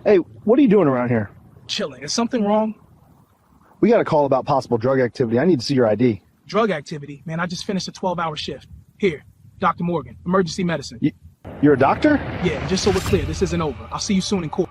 Hey, what are you doing around here? Chilling. Is something wrong? We got a call about possible drug activity. I need to see your ID. Drug activity? Man, I just finished a 12-hour shift. Here, Dr. Morgan, emergency medicine. You're a doctor? Yeah, just so we're clear, this isn't over. I'll see you soon in court.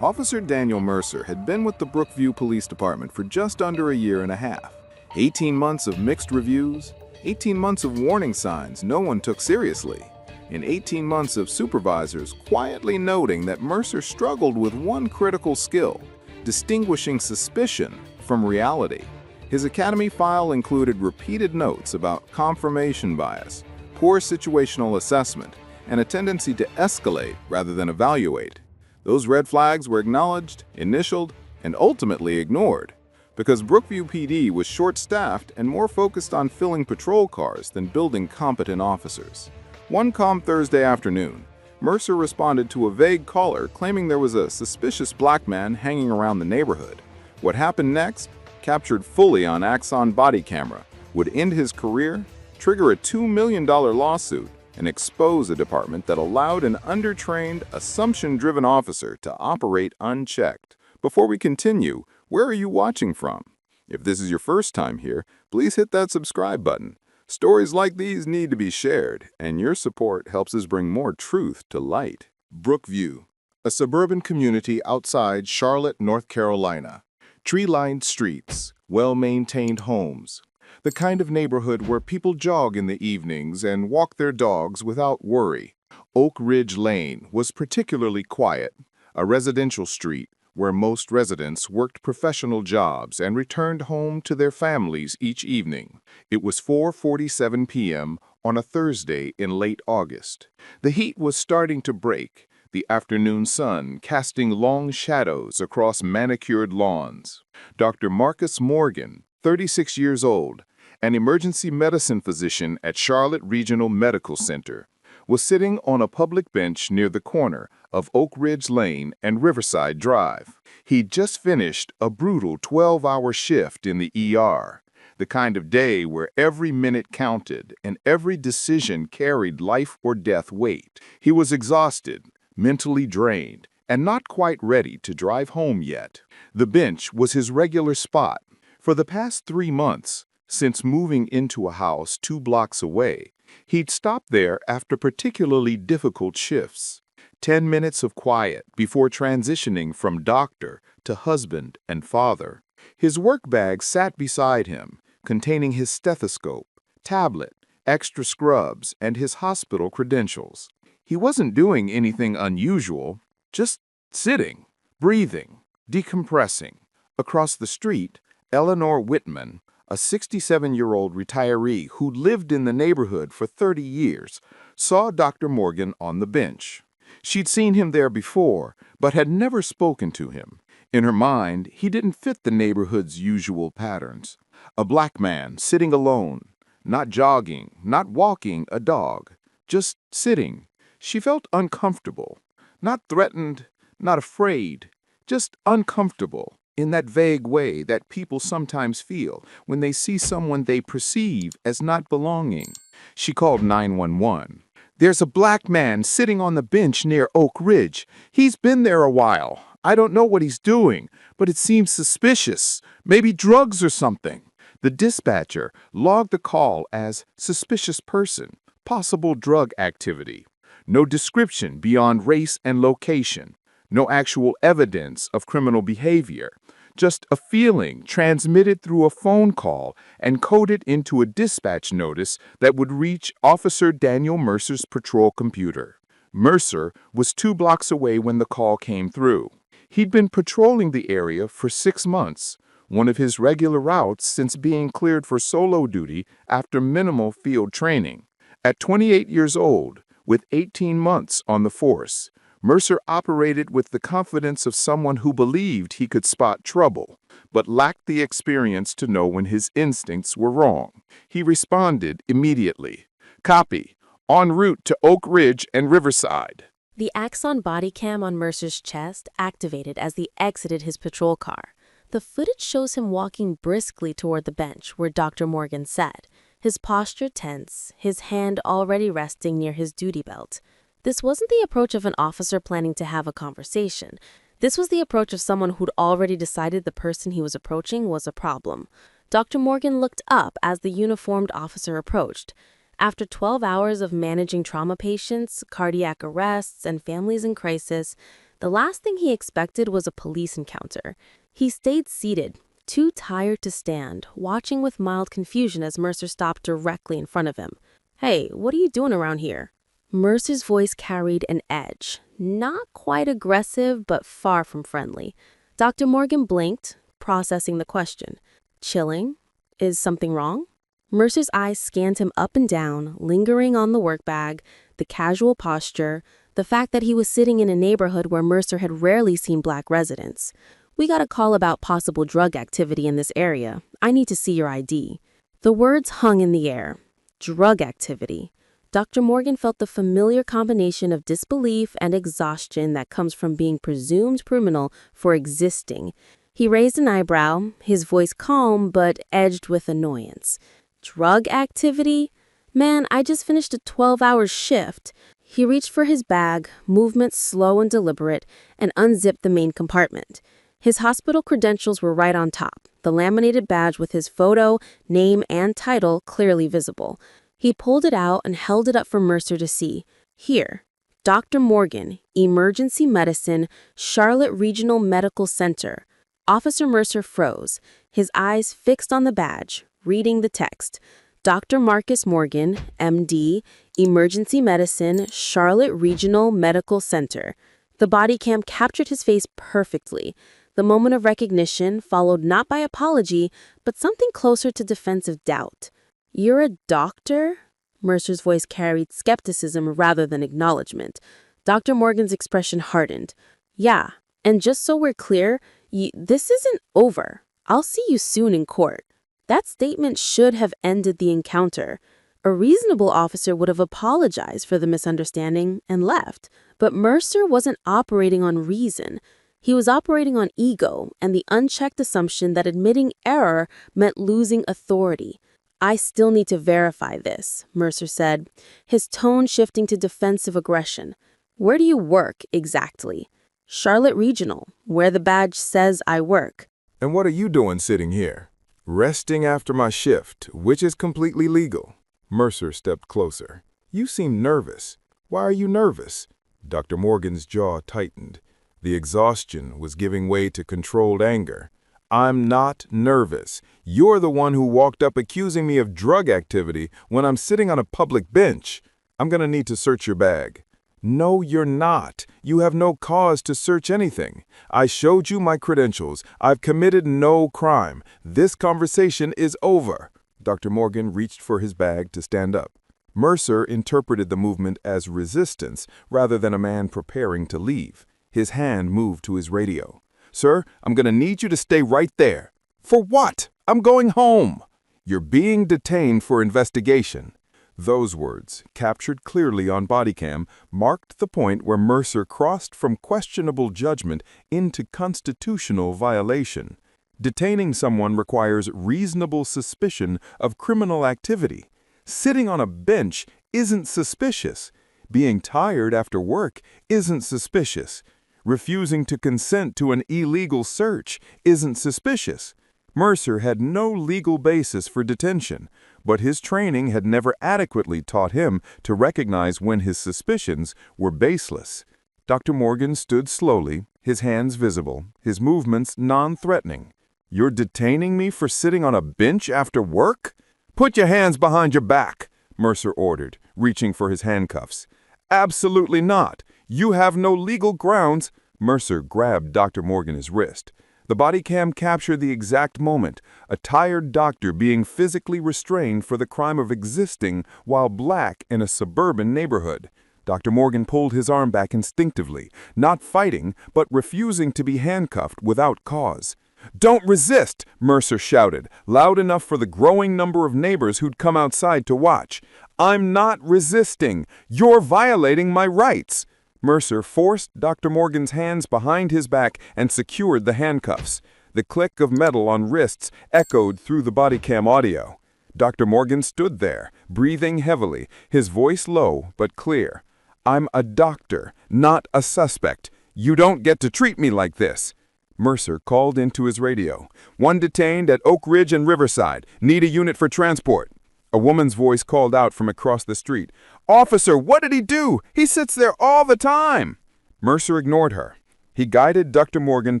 Officer Daniel Mercer had been with the Brookview Police Department for just under a year and a half. 18 months of mixed reviews, 18 months of warning signs no one took seriously, and 18 months of supervisors quietly noting that Mercer struggled with one critical skill: distinguishing suspicion from reality. His academy file included repeated notes about confirmation bias, poor situational assessment, and a tendency to escalate rather than evaluate. Those red flags were acknowledged, initialed, and ultimately ignored, because Brookview PD was short-staffed and more focused on filling patrol cars than building competent officers. One calm Thursday afternoon, Mercer responded to a vague caller claiming there was a suspicious black man hanging around the neighborhood. What happened next, captured fully on Axon body camera, would end his career, trigger a $2 million lawsuit, and expose a department that allowed an undertrained, assumption-driven officer to operate unchecked. Before we continue, where are you watching from? If this is your first time here, please hit that subscribe button. Stories like these need to be shared, and your support helps us bring more truth to light. Brookview, a suburban community outside Charlotte, North Carolina. Tree-lined streets, well-maintained homes. The kind of neighborhood where people jog in the evenings and walk their dogs without worry. Oak Ridge Lane was particularly quiet, a residential street where most residents worked professional jobs and returned home to their families each evening. It was 4:47 p.m. on a Thursday in late August. The heat was starting to break, the afternoon sun casting long shadows across manicured lawns. Dr. Marcus Morgan, 36 years old, an emergency medicine physician at Charlotte Regional Medical Center, was sitting on a public bench near the corner of Oak Ridge Lane and Riverside Drive. He'd just finished a brutal 12-hour shift in the ER, the kind of day where every minute counted and every decision carried life or death weight. He was exhausted, mentally drained, and not quite ready to drive home yet. The bench was his regular spot. For the past 3 months, since moving into a house 2 blocks away, he'd stopped there after particularly difficult shifts. 10 minutes of quiet before transitioning from doctor to husband and father. His work bag sat beside him, containing his stethoscope, tablet, extra scrubs, and his hospital credentials. He wasn't doing anything unusual, just sitting, breathing, decompressing. Across the street, Eleanor Whitman, a 67-year-old retiree who'd lived in the neighborhood for 30 years, saw Dr. Morgan on the bench. She'd seen him there before, but had never spoken to him. In her mind, he didn't fit the neighborhood's usual patterns. A black man sitting alone, not jogging, not walking a dog, just sitting. She felt uncomfortable, not threatened, not afraid, just uncomfortable. In that vague way that people sometimes feel when they see someone they perceive as not belonging. She called 911. "There's a black man sitting on the bench near Oak Ridge. He's been there a while. I don't know what he's doing, but it seems suspicious. Maybe drugs or something." The dispatcher logged the call as suspicious person, possible drug activity. No description beyond race and location. No actual evidence of criminal behavior, just a feeling transmitted through a phone call and coded into a dispatch notice that would reach Officer Daniel Mercer's patrol computer. Mercer was 2 blocks away when the call came through. He'd been patrolling the area for 6 months, one of his regular routes since being cleared for solo duty after minimal field training. At 28 years old, with 18 months on the force, Mercer operated with the confidence of someone who believed he could spot trouble, but lacked the experience to know when his instincts were wrong. He responded immediately. "Copy. En route to Oak Ridge and Riverside." The Axon Bodycam on Mercer's chest activated as he exited his patrol car. The footage shows him walking briskly toward the bench where Dr. Morgan sat, his posture tense, his hand already resting near his duty belt. This wasn't the approach of an officer planning to have a conversation. This was the approach of someone who'd already decided the person he was approaching was a problem. Dr. Morgan looked up as the uniformed officer approached. After 12 hours of managing trauma patients, cardiac arrests, and families in crisis, the last thing he expected was a police encounter. He stayed seated, too tired to stand, watching with mild confusion as Mercer stopped directly in front of him. "Hey, what are you doing around here?" Mercer's voice carried an edge, not quite aggressive, but far from friendly. Dr. Morgan blinked, processing the question. "Chilling? Is something wrong?" Mercer's eyes scanned him up and down, lingering on the work bag, the casual posture, the fact that he was sitting in a neighborhood where Mercer had rarely seen Black residents. "We got a call about possible drug activity in this area. I need to see your ID." The words hung in the air. Drug activity. Dr. Morgan felt the familiar combination of disbelief and exhaustion that comes from being presumed criminal for existing. He raised an eyebrow, his voice calm but edged with annoyance. "Drug activity? Man, I just finished a 12-hour shift." He reached for his bag, movement slow and deliberate, and unzipped the main compartment. His hospital credentials were right on top, the laminated badge with his photo, name, and title clearly visible. He pulled it out and held it up for Mercer to see. "Here, Dr. Morgan, Emergency Medicine, Charlotte Regional Medical Center." Officer Mercer froze, his eyes fixed on the badge, reading the text. "Dr. Marcus Morgan, MD, Emergency Medicine, Charlotte Regional Medical Center." The body cam captured his face perfectly. The moment of recognition followed not by apology, but something closer to defensive doubt. "You're a doctor?" Mercer's voice carried skepticism rather than acknowledgement. Dr. Morgan's expression hardened. "Yeah, and just so we're clear, this isn't over. I'll see you soon in court." That statement should have ended the encounter. A reasonable officer would have apologized for the misunderstanding and left. But Mercer wasn't operating on reason. He was operating on ego and the unchecked assumption that admitting error meant losing authority. "I still need to verify this," Mercer said, his tone shifting to defensive aggression. "Where do you work exactly?" "Charlotte Regional, where the badge says I work." "And what are you doing sitting here?" "Resting after my shift, which is completely legal." Mercer stepped closer. "You seem nervous. Why are you nervous?" Dr. Morgan's jaw tightened. The exhaustion was giving way to controlled anger. "I'm not nervous. You're the one who walked up accusing me of drug activity when I'm sitting on a public bench. I'm gonna need to search your bag." "No, you're not. You have no cause to search anything. I showed you my credentials. I've committed no crime. This conversation is over." Dr. Morgan reached for his bag to stand up. Mercer interpreted the movement as resistance rather than a man preparing to leave. His hand moved to his radio. "Sir, I'm gonna need you to stay right there." "For what? I'm going home." "You're being detained for investigation." Those words, captured clearly on Bodycam, marked the point where Mercer crossed from questionable judgment into constitutional violation. Detaining someone requires reasonable suspicion of criminal activity. Sitting on a bench isn't suspicious. Being tired after work isn't suspicious. Refusing to consent to an illegal search isn't suspicious. Mercer had no legal basis for detention, but his training had never adequately taught him to recognize when his suspicions were baseless. Dr. Morgan stood slowly, his hands visible, his movements non-threatening. "You're detaining me for sitting on a bench after work?" "Put your hands behind your back," Mercer ordered, reaching for his handcuffs. "Absolutely not. You have no legal grounds." Mercer grabbed Dr. Morgan's wrist. The body cam captured the exact moment, a tired doctor being physically restrained for the crime of existing while Black in a suburban neighborhood. Dr. Morgan pulled his arm back instinctively, not fighting, but refusing to be handcuffed without cause. "Don't resist!" Mercer shouted, loud enough for the growing number of neighbors who'd come outside to watch. "I'm not resisting! You're violating my rights!" Mercer forced Dr. Morgan's hands behind his back and secured the handcuffs. The click of metal on wrists echoed through the body cam audio. Dr. Morgan stood there, breathing heavily, his voice low but clear. I'm a doctor, not a suspect. You don't get to treat me like this. Mercer called into his radio. One detained at Oak Ridge and Riverside. Need a unit for transport. A woman's voice called out from across the street. Officer, what did he do? He sits there all the time. Mercer ignored her. He guided Dr. Morgan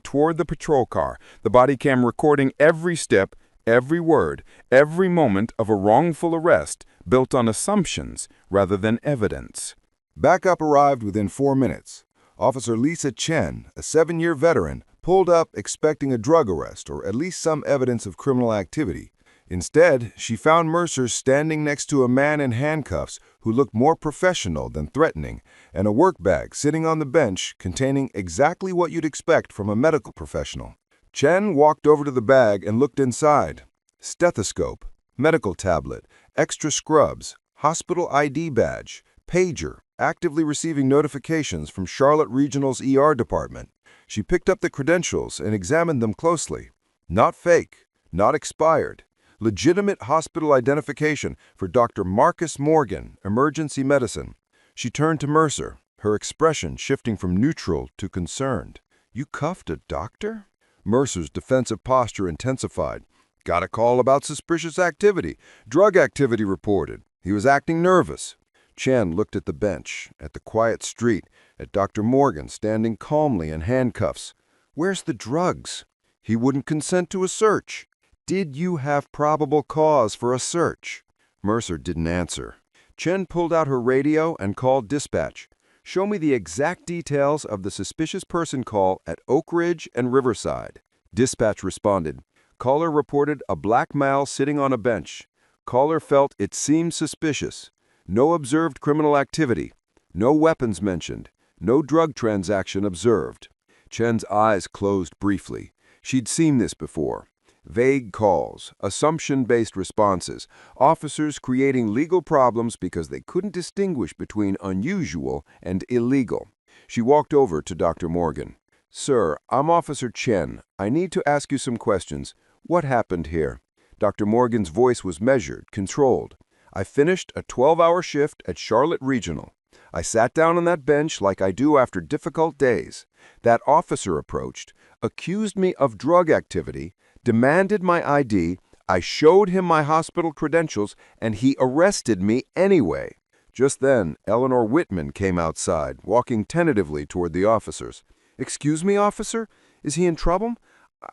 toward the patrol car, the body cam recording every step, every word, every moment of a wrongful arrest built on assumptions rather than evidence. Backup arrived within 4 minutes. Officer Lisa Chen, a 7-year veteran, pulled up expecting a drug arrest or at least some evidence of criminal activity. Instead, she found Mercer standing next to a man in handcuffs who looked more professional than threatening, and a work bag sitting on the bench containing exactly what you'd expect from a medical professional. Chen walked over to the bag and looked inside. Stethoscope, medical tablet, extra scrubs, hospital ID badge, pager, actively receiving notifications from Charlotte Regional's ER department. She picked up the credentials and examined them closely. Not fake, not expired. Legitimate hospital identification for Dr. Marcus Morgan, emergency medicine. She turned to Mercer, her expression shifting from neutral to concerned. You cuffed a doctor? Mercer's defensive posture intensified. Got a call about suspicious activity. Drug activity reported. He was acting nervous. Chen looked at the bench, at the quiet street, at Dr. Morgan standing calmly in handcuffs. Where's the drugs? He wouldn't consent to a search. Did you have probable cause for a search? Mercer didn't answer. Chen pulled out her radio and called dispatch. Show me the exact details of the suspicious person call at Oak Ridge and Riverside. Dispatch responded. Caller reported a black male sitting on a bench. Caller felt it seemed suspicious. No observed criminal activity. No weapons mentioned. No drug transaction observed. Chen's eyes closed briefly. She'd seen this before. Vague calls, assumption-based responses, officers creating legal problems because they couldn't distinguish between unusual and illegal. She walked over to Dr. Morgan. Sir, I'm Officer Chen. I need to ask you some questions. What happened here? Dr. Morgan's voice was measured, controlled. I finished a 12-hour shift at Charlotte Regional. I sat down on that bench like I do after difficult days. That officer approached, accused me of drug activity, demanded my ID, I showed him my hospital credentials, and he arrested me anyway. Just then, Eleanor Whitman came outside, walking tentatively toward the officers. Excuse me, officer? Is he in trouble?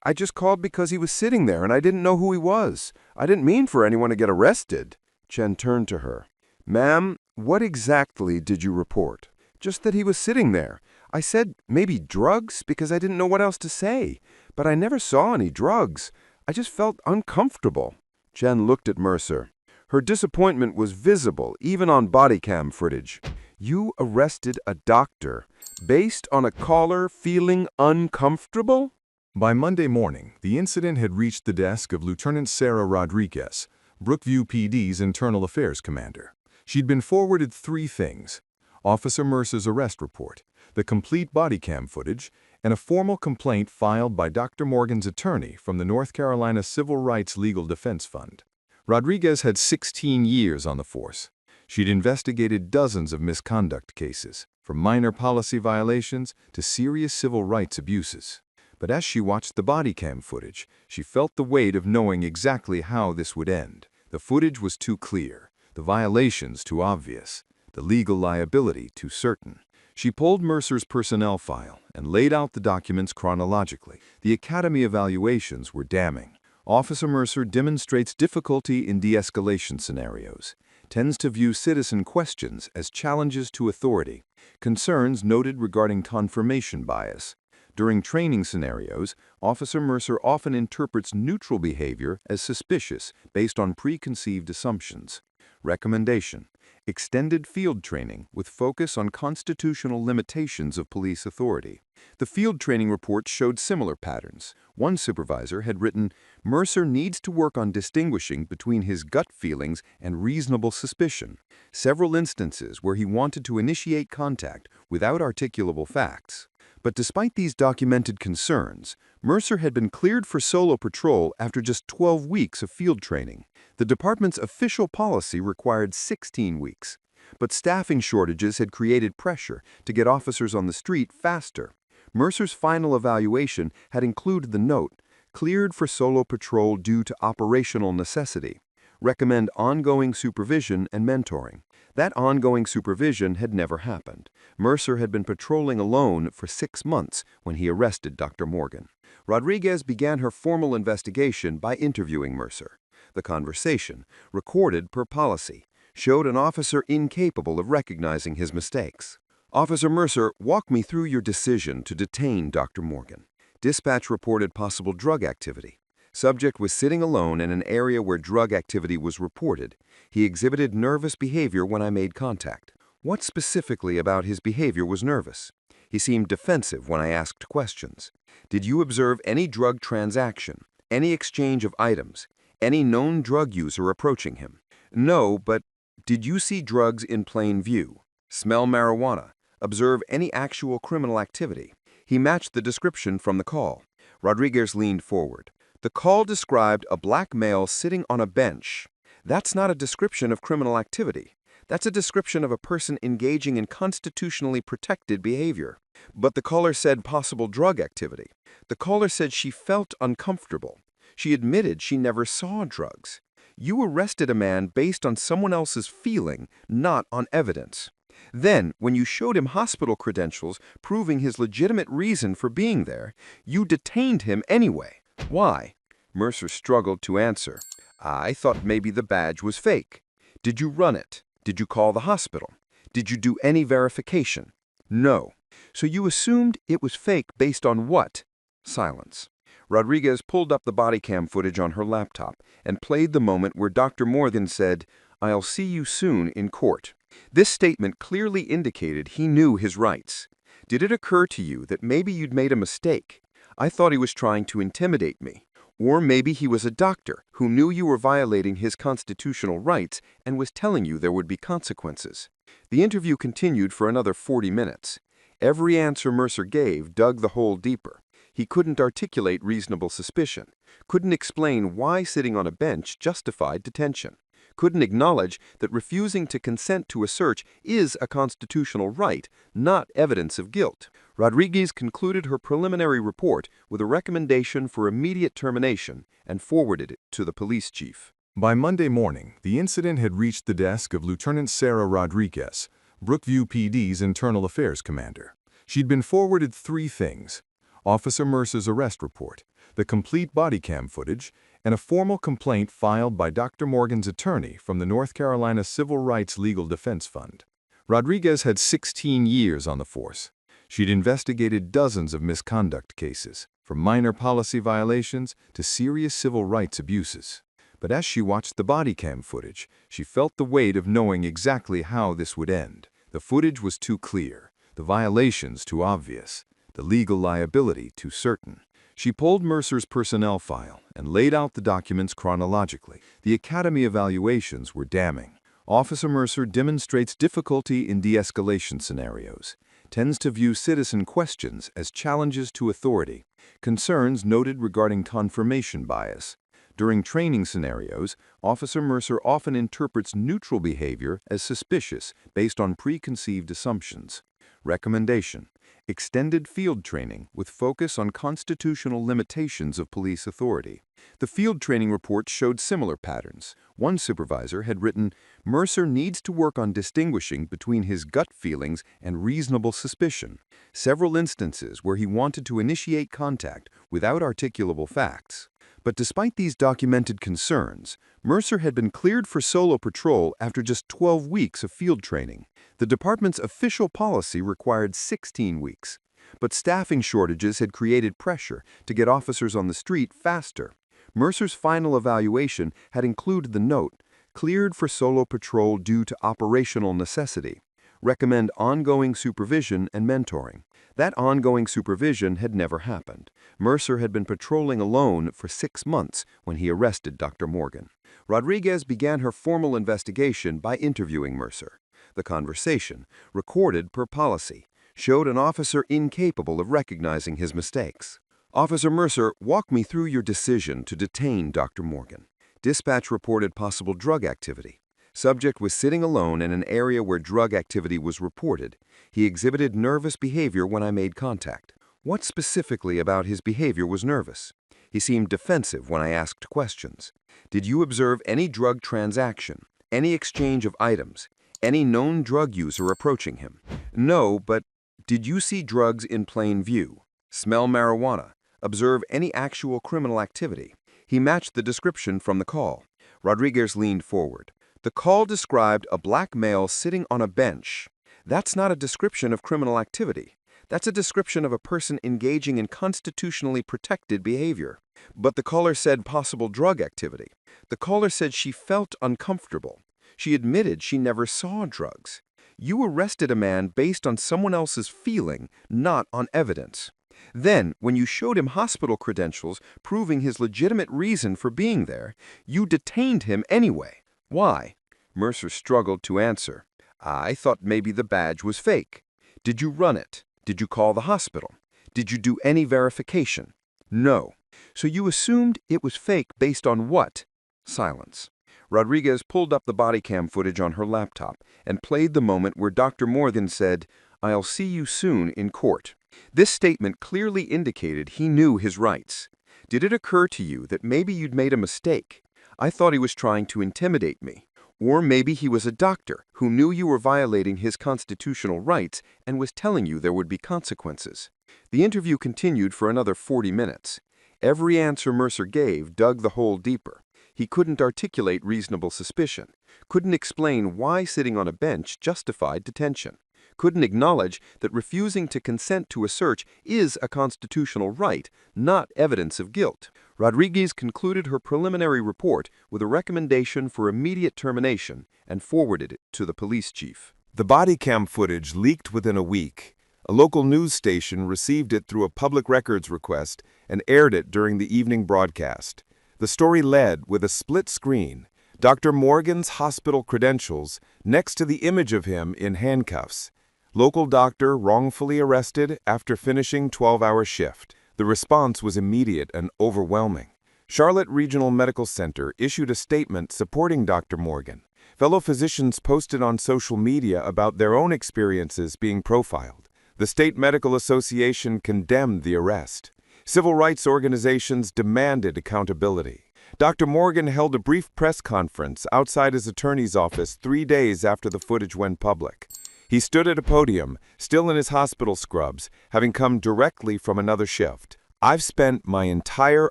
I just called because he was sitting there and I didn't know who he was. I didn't mean for anyone to get arrested. Chen turned to her. Ma'am, what exactly did you report? Just that he was sitting there. I said maybe drugs because I didn't know what else to say. But I never saw any drugs. I just felt uncomfortable. Chen looked at Mercer. Her disappointment was visible even on body cam footage. You arrested a doctor based on a caller feeling uncomfortable? By Monday morning, the incident had reached the desk of Lieutenant Sarah Rodriguez, Brookview PD's Internal Affairs Commander. She'd been forwarded 3 things: Officer Mercer's arrest report, the complete body cam footage, and a formal complaint filed by Dr. Morgan's attorney from the North Carolina Civil Rights Legal Defense Fund. Rodriguez had 16 years on the force. She'd investigated dozens of misconduct cases, from minor policy violations to serious civil rights abuses. But as she watched the body cam footage, she felt the weight of knowing exactly how this would end. The footage was too clear, the violations too obvious, the legal liability too certain. She pulled Mercer's personnel file and laid out the documents chronologically. The Academy evaluations were damning. Officer Mercer demonstrates difficulty in de-escalation scenarios, tends to view citizen questions as challenges to authority, concerns noted regarding confirmation bias. During training scenarios, Officer Mercer often interprets neutral behavior as suspicious based on preconceived assumptions. Recommendation: extended field training with focus on constitutional limitations of police authority. The field training report showed similar patterns. One supervisor had written, Mercer needs to work on distinguishing between his gut feelings and reasonable suspicion. Several instances where he wanted to initiate contact without articulable facts. But despite these documented concerns, Mercer had been cleared for solo patrol after just 12 weeks of field training. The department's official policy required 16 weeks. but staffing shortages had created pressure to get officers on the street faster. Mercer's final evaluation had included the note, "Cleared for solo patrol due to operational necessity. Recommend ongoing supervision and mentoring." That ongoing supervision had never happened. Mercer had been patrolling alone for 6 months when he arrested Dr. Morgan. Rodriguez began her formal investigation by interviewing Mercer. The conversation, recorded per policy, showed an officer incapable of recognizing his mistakes. "Officer Mercer, walk me through your decision to detain Dr. Morgan." Dispatch reported possible drug activity. Subject was sitting alone in an area where drug activity was reported. He exhibited nervous behavior when I made contact. What specifically about his behavior was nervous? He seemed defensive when I asked questions. Did you observe any drug transaction, any exchange of items, any known drug user approaching him? No, but did you see drugs in plain view? Smell marijuana? Observe any actual criminal activity? He matched the description from the call. Rodriguez leaned forward. The call described a black male sitting on a bench. That's not a description of criminal activity. That's a description of a person engaging in constitutionally protected behavior. But the caller said possible drug activity. The caller said she felt uncomfortable. She admitted she never saw drugs. You arrested a man based on someone else's feeling, not on evidence. Then, when you showed him hospital credentials proving his legitimate reason for being there, you detained him anyway. Why? Mercer struggled to answer. I thought maybe the badge was fake. Did you run it? Did you call the hospital? Did you do any verification? No. So you assumed it was fake based on what? Silence. Rodriguez pulled up the Bodycam footage on her laptop and played the moment where Dr. Morgan said, "I'll see you soon in court." This statement clearly indicated he knew his rights. Did it occur to you that maybe you'd made a mistake? I thought he was trying to intimidate me. Or maybe he was a doctor who knew you were violating his constitutional rights and was telling you there would be consequences. The interview continued for another 40 minutes. Every answer Mercer gave dug the hole deeper. He couldn't articulate reasonable suspicion, couldn't explain why sitting on a bench justified detention, couldn't acknowledge that refusing to consent to a search is a constitutional right, not evidence of guilt. Rodriguez concluded her preliminary report with a recommendation for immediate termination and forwarded it to the police chief. By Monday morning, the incident had reached the desk of Lieutenant Sarah Rodriguez, Brookview PD's Internal Affairs Commander. She'd been forwarded 3 things: Officer Mercer's arrest report, the complete body cam footage, and a formal complaint filed by Dr. Morgan's attorney from the North Carolina Civil Rights Legal Defense Fund. Rodriguez had 16 years on the force. She'd investigated dozens of misconduct cases, from minor policy violations to serious civil rights abuses. But as she watched the body cam footage, she felt the weight of knowing exactly how this would end. The footage was too clear, the violations too obvious, the legal liability too certain. She pulled Mercer's personnel file and laid out the documents chronologically. The Academy evaluations were damning. Officer Mercer demonstrates difficulty in de-escalation scenarios, tends to view citizen questions as challenges to authority, concerns noted regarding confirmation bias. During training scenarios, Officer Mercer often interprets neutral behavior as suspicious based on preconceived assumptions. Recommendation: extended field training with focus on constitutional limitations of police authority. The field training report showed similar patterns. One supervisor had written, "Mercer needs to work on distinguishing between his gut feelings and reasonable suspicion." Several instances where he wanted to initiate contact without articulable facts. But despite these documented concerns, Mercer had been cleared for solo patrol after just 12 weeks of field training. The department's official policy required 16 weeks. But staffing shortages had created pressure to get officers on the street faster. Mercer's final evaluation had included the note, "Cleared for solo patrol due to operational necessity. Recommend ongoing supervision and mentoring." That ongoing supervision had never happened. Mercer had been patrolling alone for 6 months when he arrested Dr. Morgan. Rodriguez began her formal investigation by interviewing Mercer. The conversation, recorded per policy, showed an officer incapable of recognizing his mistakes. "Officer Mercer, walk me through your decision to detain Dr. Morgan." Dispatch reported possible drug activity. Subject was sitting alone in an area where drug activity was reported. He exhibited nervous behavior when I made contact. What specifically about his behavior was nervous? He seemed defensive when I asked questions. Did you observe any drug transaction, any exchange of items, any known drug user approaching him? No, but did you see drugs in plain view? Smell marijuana? Observe any actual criminal activity? He matched the description from the call. Rodriguez leaned forward. The call described a black male sitting on a bench. That's not a description of criminal activity. That's a description of a person engaging in constitutionally protected behavior. But the caller said possible drug activity. The caller said she felt uncomfortable. She admitted she never saw drugs. You arrested a man based on someone else's feeling, not on evidence. Then, when you showed him hospital credentials proving his legitimate reason for being there, you detained him anyway. Why? Mercer struggled to answer. I thought maybe the badge was fake. Did you run it? Did you call the hospital? Did you do any verification? No. So you assumed it was fake based on what? Silence. Rodriguez pulled up the body cam footage on her laptop and played the moment where Dr. Morgan said, "I'll see you soon in court." This statement clearly indicated he knew his rights. Did it occur to you that maybe you'd made a mistake? I thought he was trying to intimidate me. Or maybe he was a doctor who knew you were violating his constitutional rights and was telling you there would be consequences. The interview continued for another 40 minutes. Every answer Mercer gave dug the hole deeper. He couldn't articulate reasonable suspicion, couldn't explain why sitting on a bench justified detention, couldn't acknowledge that refusing to consent to a search is a constitutional right, not evidence of guilt. Rodriguez concluded her preliminary report with a recommendation for immediate termination and forwarded it to the police chief. The body cam footage leaked within a week. A local news station received it through a public records request and aired it during the evening broadcast. The story led with a split screen, Dr. Morgan's hospital credentials next to the image of him in handcuffs. Local doctor wrongfully arrested after finishing 12-hour shift. The response was immediate and overwhelming. Charlotte Regional Medical Center issued a statement supporting Dr. Morgan. Fellow physicians posted on social media about their own experiences being profiled. The State Medical Association condemned the arrest. Civil rights organizations demanded accountability. Dr. Morgan held a brief press conference outside his attorney's office 3 days after the footage went public. He stood at a podium, still in his hospital scrubs, having come directly from another shift. I've spent my entire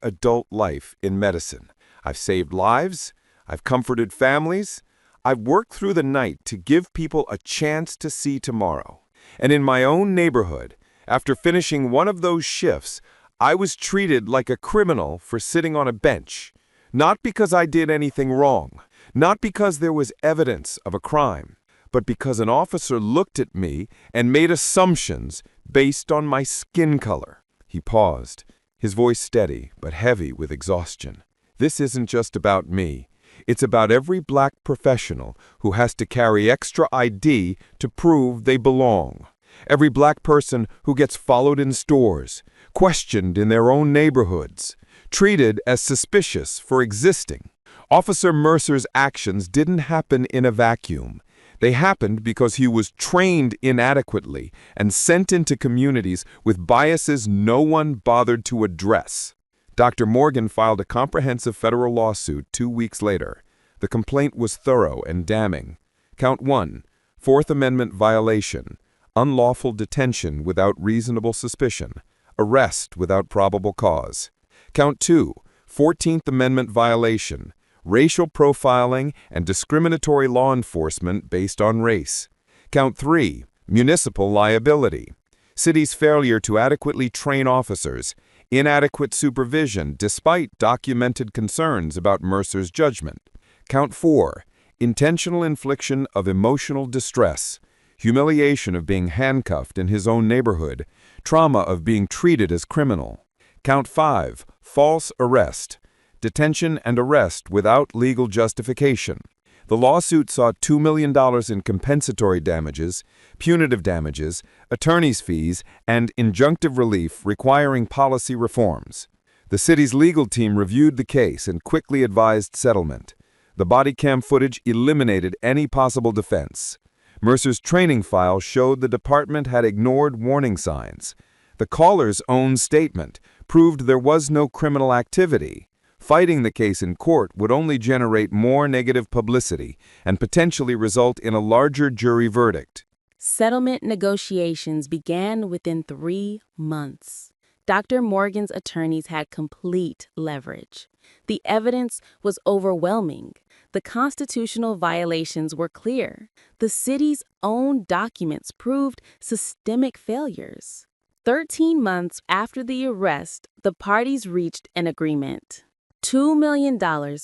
adult life in medicine. I've saved lives. I've comforted families. I've worked through the night to give people a chance to see tomorrow. And in my own neighborhood, after finishing one of those shifts, I was treated like a criminal for sitting on a bench. Not because I did anything wrong, not because there was evidence of a crime, but because an officer looked at me and made assumptions based on my skin color. He paused, his voice steady but heavy with exhaustion. This isn't just about me. It's about every black professional who has to carry extra ID to prove they belong. Every black person who gets followed in stores, questioned in their own neighborhoods, treated as suspicious for existing. Officer Mercer's actions didn't happen in a vacuum. They happened because he was trained inadequately and sent into communities with biases no one bothered to address. Dr. Morgan filed a comprehensive federal lawsuit 2 weeks later. The complaint was thorough and damning. Count 1, Fourth Amendment violation, unlawful detention without reasonable suspicion, arrest without probable cause. Count 2, 14th Amendment violation, racial profiling and discriminatory law enforcement based on race. Count 3, municipal liability, city's failure to adequately train officers, inadequate supervision despite documented concerns about Mercer's judgment. Count 4, intentional infliction of emotional distress, humiliation of being handcuffed in his own neighborhood, trauma of being treated as criminal. Count 5, false arrest, detention and arrest without legal justification. The lawsuit sought $2 million in compensatory damages, punitive damages, attorney's fees, and injunctive relief requiring policy reforms. The city's legal team reviewed the case and quickly advised settlement. The body cam footage eliminated any possible defense. Mercer's training file showed the department had ignored warning signs. The caller's own statement proved there was no criminal activity. Fighting the case in court would only generate more negative publicity and potentially result in a larger jury verdict. Settlement negotiations began within 3 months. Dr. Morgan's attorneys had complete leverage. The evidence was overwhelming. The constitutional violations were clear. The city's own documents proved systemic failures. 13 months after the arrest, the parties reached an agreement. $2 million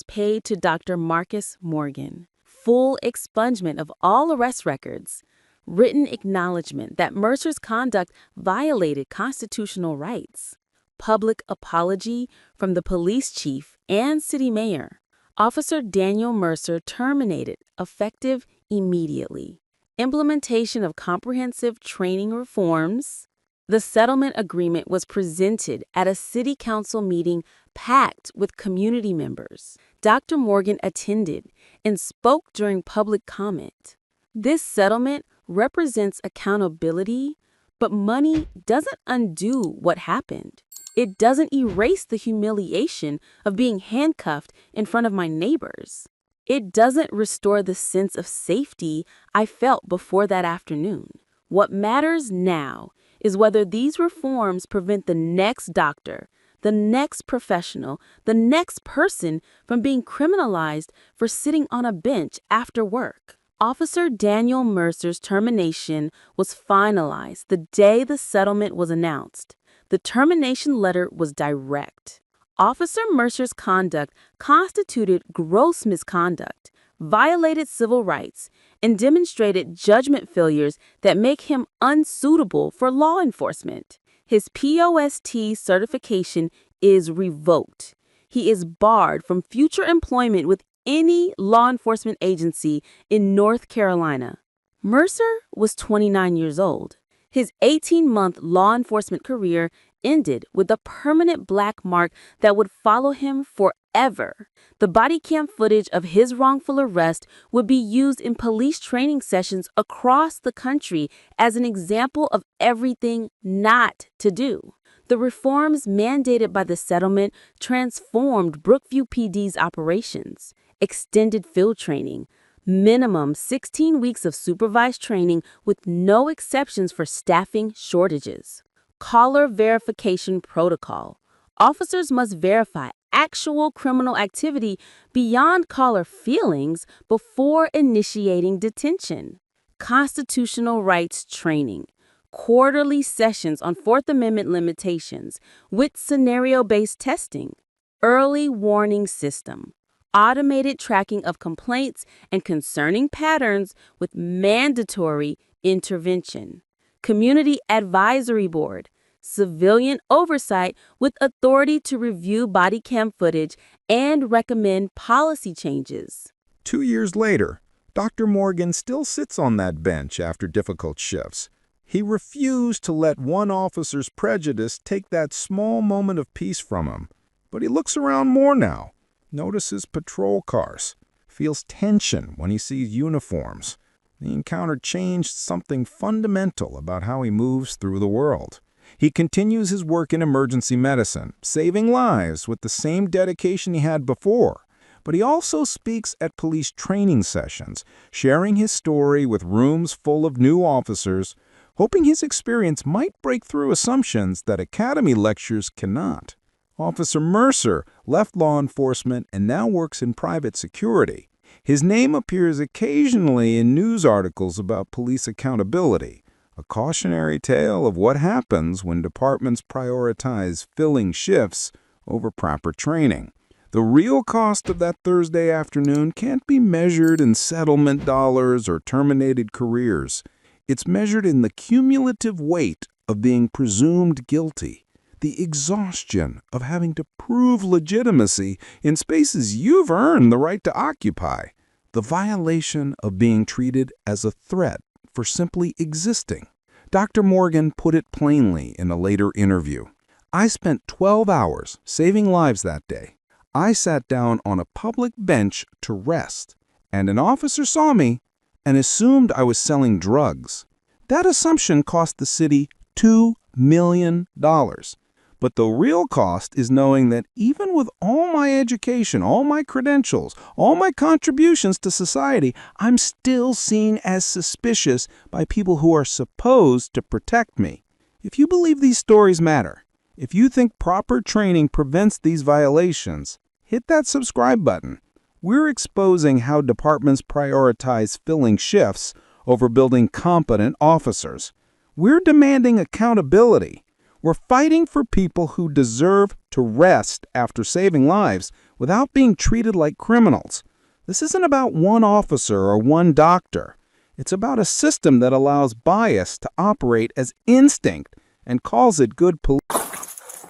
paid to Dr. Marcus Morgan. Full expungement of all arrest records. Written acknowledgement that Mercer's conduct violated constitutional rights. Public apology from the police chief and city mayor. Officer Daniel Mercer terminated, effective immediately. Implementation of comprehensive training reforms. The settlement agreement was presented at a city council meeting packed with community members. Dr. Morgan attended and spoke during public comment. This settlement represents accountability, but money doesn't undo what happened. It doesn't erase the humiliation of being handcuffed in front of my neighbors. It doesn't restore the sense of safety I felt before that afternoon. What matters now is whether these reforms prevent the next doctor, the next professional, the next person from being criminalized for sitting on a bench after work. Officer Daniel Mercer's termination was finalized the day the settlement was announced. The termination letter was direct. Officer Mercer's conduct constituted gross misconduct, violated civil rights, and demonstrated judgment failures that make him unsuitable for law enforcement. His POST certification is revoked. He is barred from future employment with any law enforcement agency in North Carolina. Mercer was 29 years old. His 18-month law enforcement career ended with a permanent black mark that would follow him forever. The body cam footage of his wrongful arrest would be used in police training sessions across the country as an example of everything not to do. The reforms mandated by the settlement transformed Brookview PD's operations. Extended field training, minimum 16 weeks of supervised training with no exceptions for staffing shortages. Caller verification protocol. Officers must verify actual criminal activity beyond caller feelings before initiating detention. Constitutional rights training. Quarterly sessions on Fourth Amendment limitations with scenario-based testing. Early warning system. Automated tracking of complaints and concerning patterns with mandatory intervention. Community Advisory Board, civilian oversight with authority to review body cam footage and recommend policy changes. 2 years later, Dr. Morgan still sits on that bench after difficult shifts. He refused to let one officer's prejudice take that small moment of peace from him. But he looks around more now, notices patrol cars, feels tension when he sees uniforms. The encounter changed something fundamental about how he moves through the world. He continues his work in emergency medicine, saving lives with the same dedication he had before. But he also speaks at police training sessions, sharing his story with rooms full of new officers, hoping his experience might break through assumptions that academy lectures cannot. Officer Mercer left law enforcement and now works in private security. His name appears occasionally in news articles about police accountability, a cautionary tale of what happens when departments prioritize filling shifts over proper training. The real cost of that Thursday afternoon can't be measured in settlement dollars or terminated careers. It's measured in the cumulative weight of being presumed guilty, the exhaustion of having to prove legitimacy in spaces you've earned the right to occupy, the violation of being treated as a threat for simply existing. Dr. Morgan put it plainly in a later interview. I spent 12 hours saving lives that day. I sat down on a public bench to rest, and an officer saw me and assumed I was selling drugs. That assumption cost the city $2 million. But the real cost is knowing that even with all my education, all my credentials, all my contributions to society, I'm still seen as suspicious by people who are supposed to protect me. If you believe these stories matter, if you think proper training prevents these violations, hit that subscribe button. We're exposing how departments prioritize filling shifts over building competent officers. We're demanding accountability. We're fighting for people who deserve to rest after saving lives without being treated like criminals. This isn't about one officer or one doctor. It's about a system that allows bias to operate as instinct and calls it good police.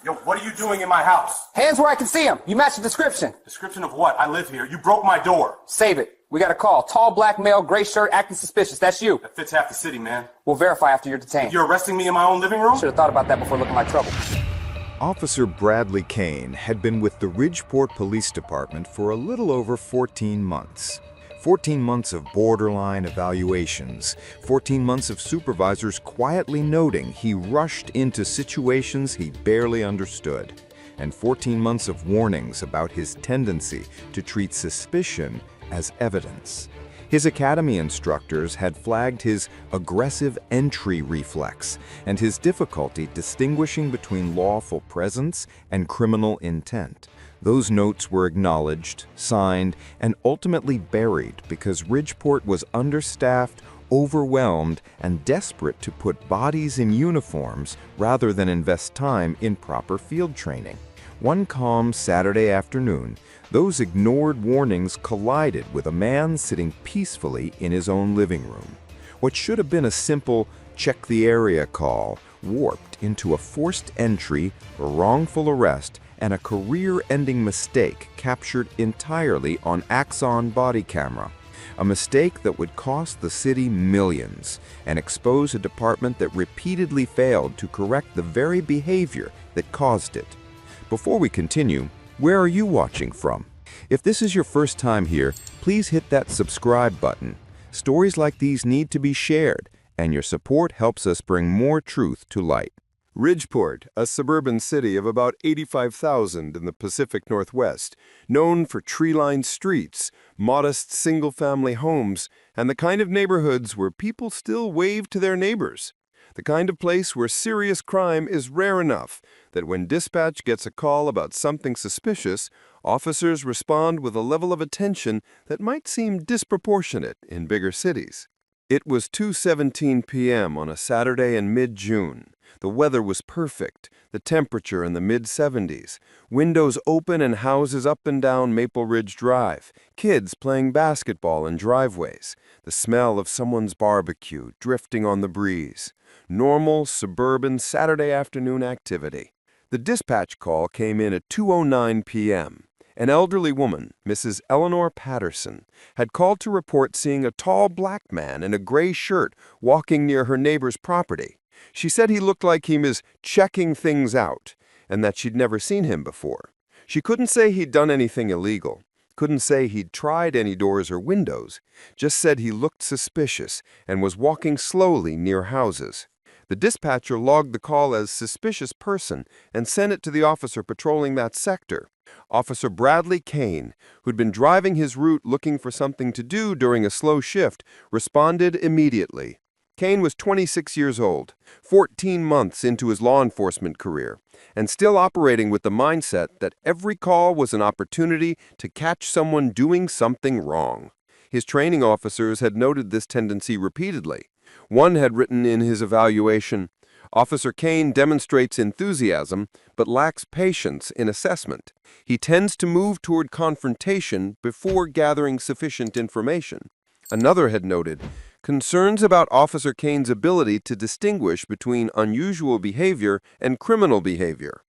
Yo, what are you doing in my house? Hands where I can see him. You match the description. Description of what? I live here. You broke my door. Save it. We got a call. Tall, black male, gray shirt, acting suspicious. That's you. That fits half the city, man. We'll verify after you're detained. You're arresting me in my own living room? Should have thought about that before looking like trouble. Officer Bradley Kane had been with the Ridgeport Police Department for a little over 14 months. 14 months of borderline evaluations, 14 months of supervisors quietly noting he rushed into situations he barely understood, and 14 months of warnings about his tendency to treat suspicion as evidence. His academy instructors had flagged his aggressive entry reflex and his difficulty distinguishing between lawful presence and criminal intent. Those notes were acknowledged, signed, and ultimately buried because Ridgeport was understaffed, overwhelmed, and desperate to put bodies in uniforms rather than invest time in proper field training. One calm Saturday afternoon, those ignored warnings collided with a man sitting peacefully in his own living room. What should have been a simple check the area call warped into a forced entry, a wrongful arrest, and a career-ending mistake captured entirely on Axon body camera. A mistake that would cost the city millions and expose a department that repeatedly failed to correct the very behavior that caused it. Before we continue, where are you watching from? If this is your first time here, please hit that subscribe button. Stories like these need to be shared, and your support helps us bring more truth to light. Ridgeport, a suburban city of about 85,000 in the Pacific Northwest, known for tree-lined streets, modest single-family homes, and the kind of neighborhoods where people still wave to their neighbors. The kind of place where serious crime is rare enough that when dispatch gets a call about something suspicious, officers respond with a level of attention that might seem disproportionate in bigger cities. It was 2:17 p.m. on a Saturday in mid-June. The weather was perfect, the temperature in the mid-70s, windows open and houses up and down Maple Ridge Drive, kids playing basketball in driveways, the smell of someone's barbecue drifting on the breeze. Normal, suburban Saturday afternoon activity. The dispatch call came in at 2:09 p.m. An elderly woman, Mrs. Eleanor Patterson, had called to report seeing a tall black man in a gray shirt walking near her neighbor's property. She said he looked like he was checking things out, and that she'd never seen him before. She couldn't say he'd done anything illegal, couldn't say he'd tried any doors or windows, just said he looked suspicious and was walking slowly near houses. The dispatcher logged the call as suspicious person and sent it to the officer patrolling that sector. Officer Bradley Kane, who'd been driving his route looking for something to do during a slow shift, responded immediately. Kane was 26 years old, 14 months into his law enforcement career, and still operating with the mindset that every call was an opportunity to catch someone doing something wrong. His training officers had noted this tendency repeatedly. One had written in his evaluation, "Officer Kane demonstrates enthusiasm but lacks patience in assessment. He tends to move toward confrontation before gathering sufficient information." Another had noted, "Concerns about Officer Kane's ability to distinguish between unusual behavior and criminal behavior.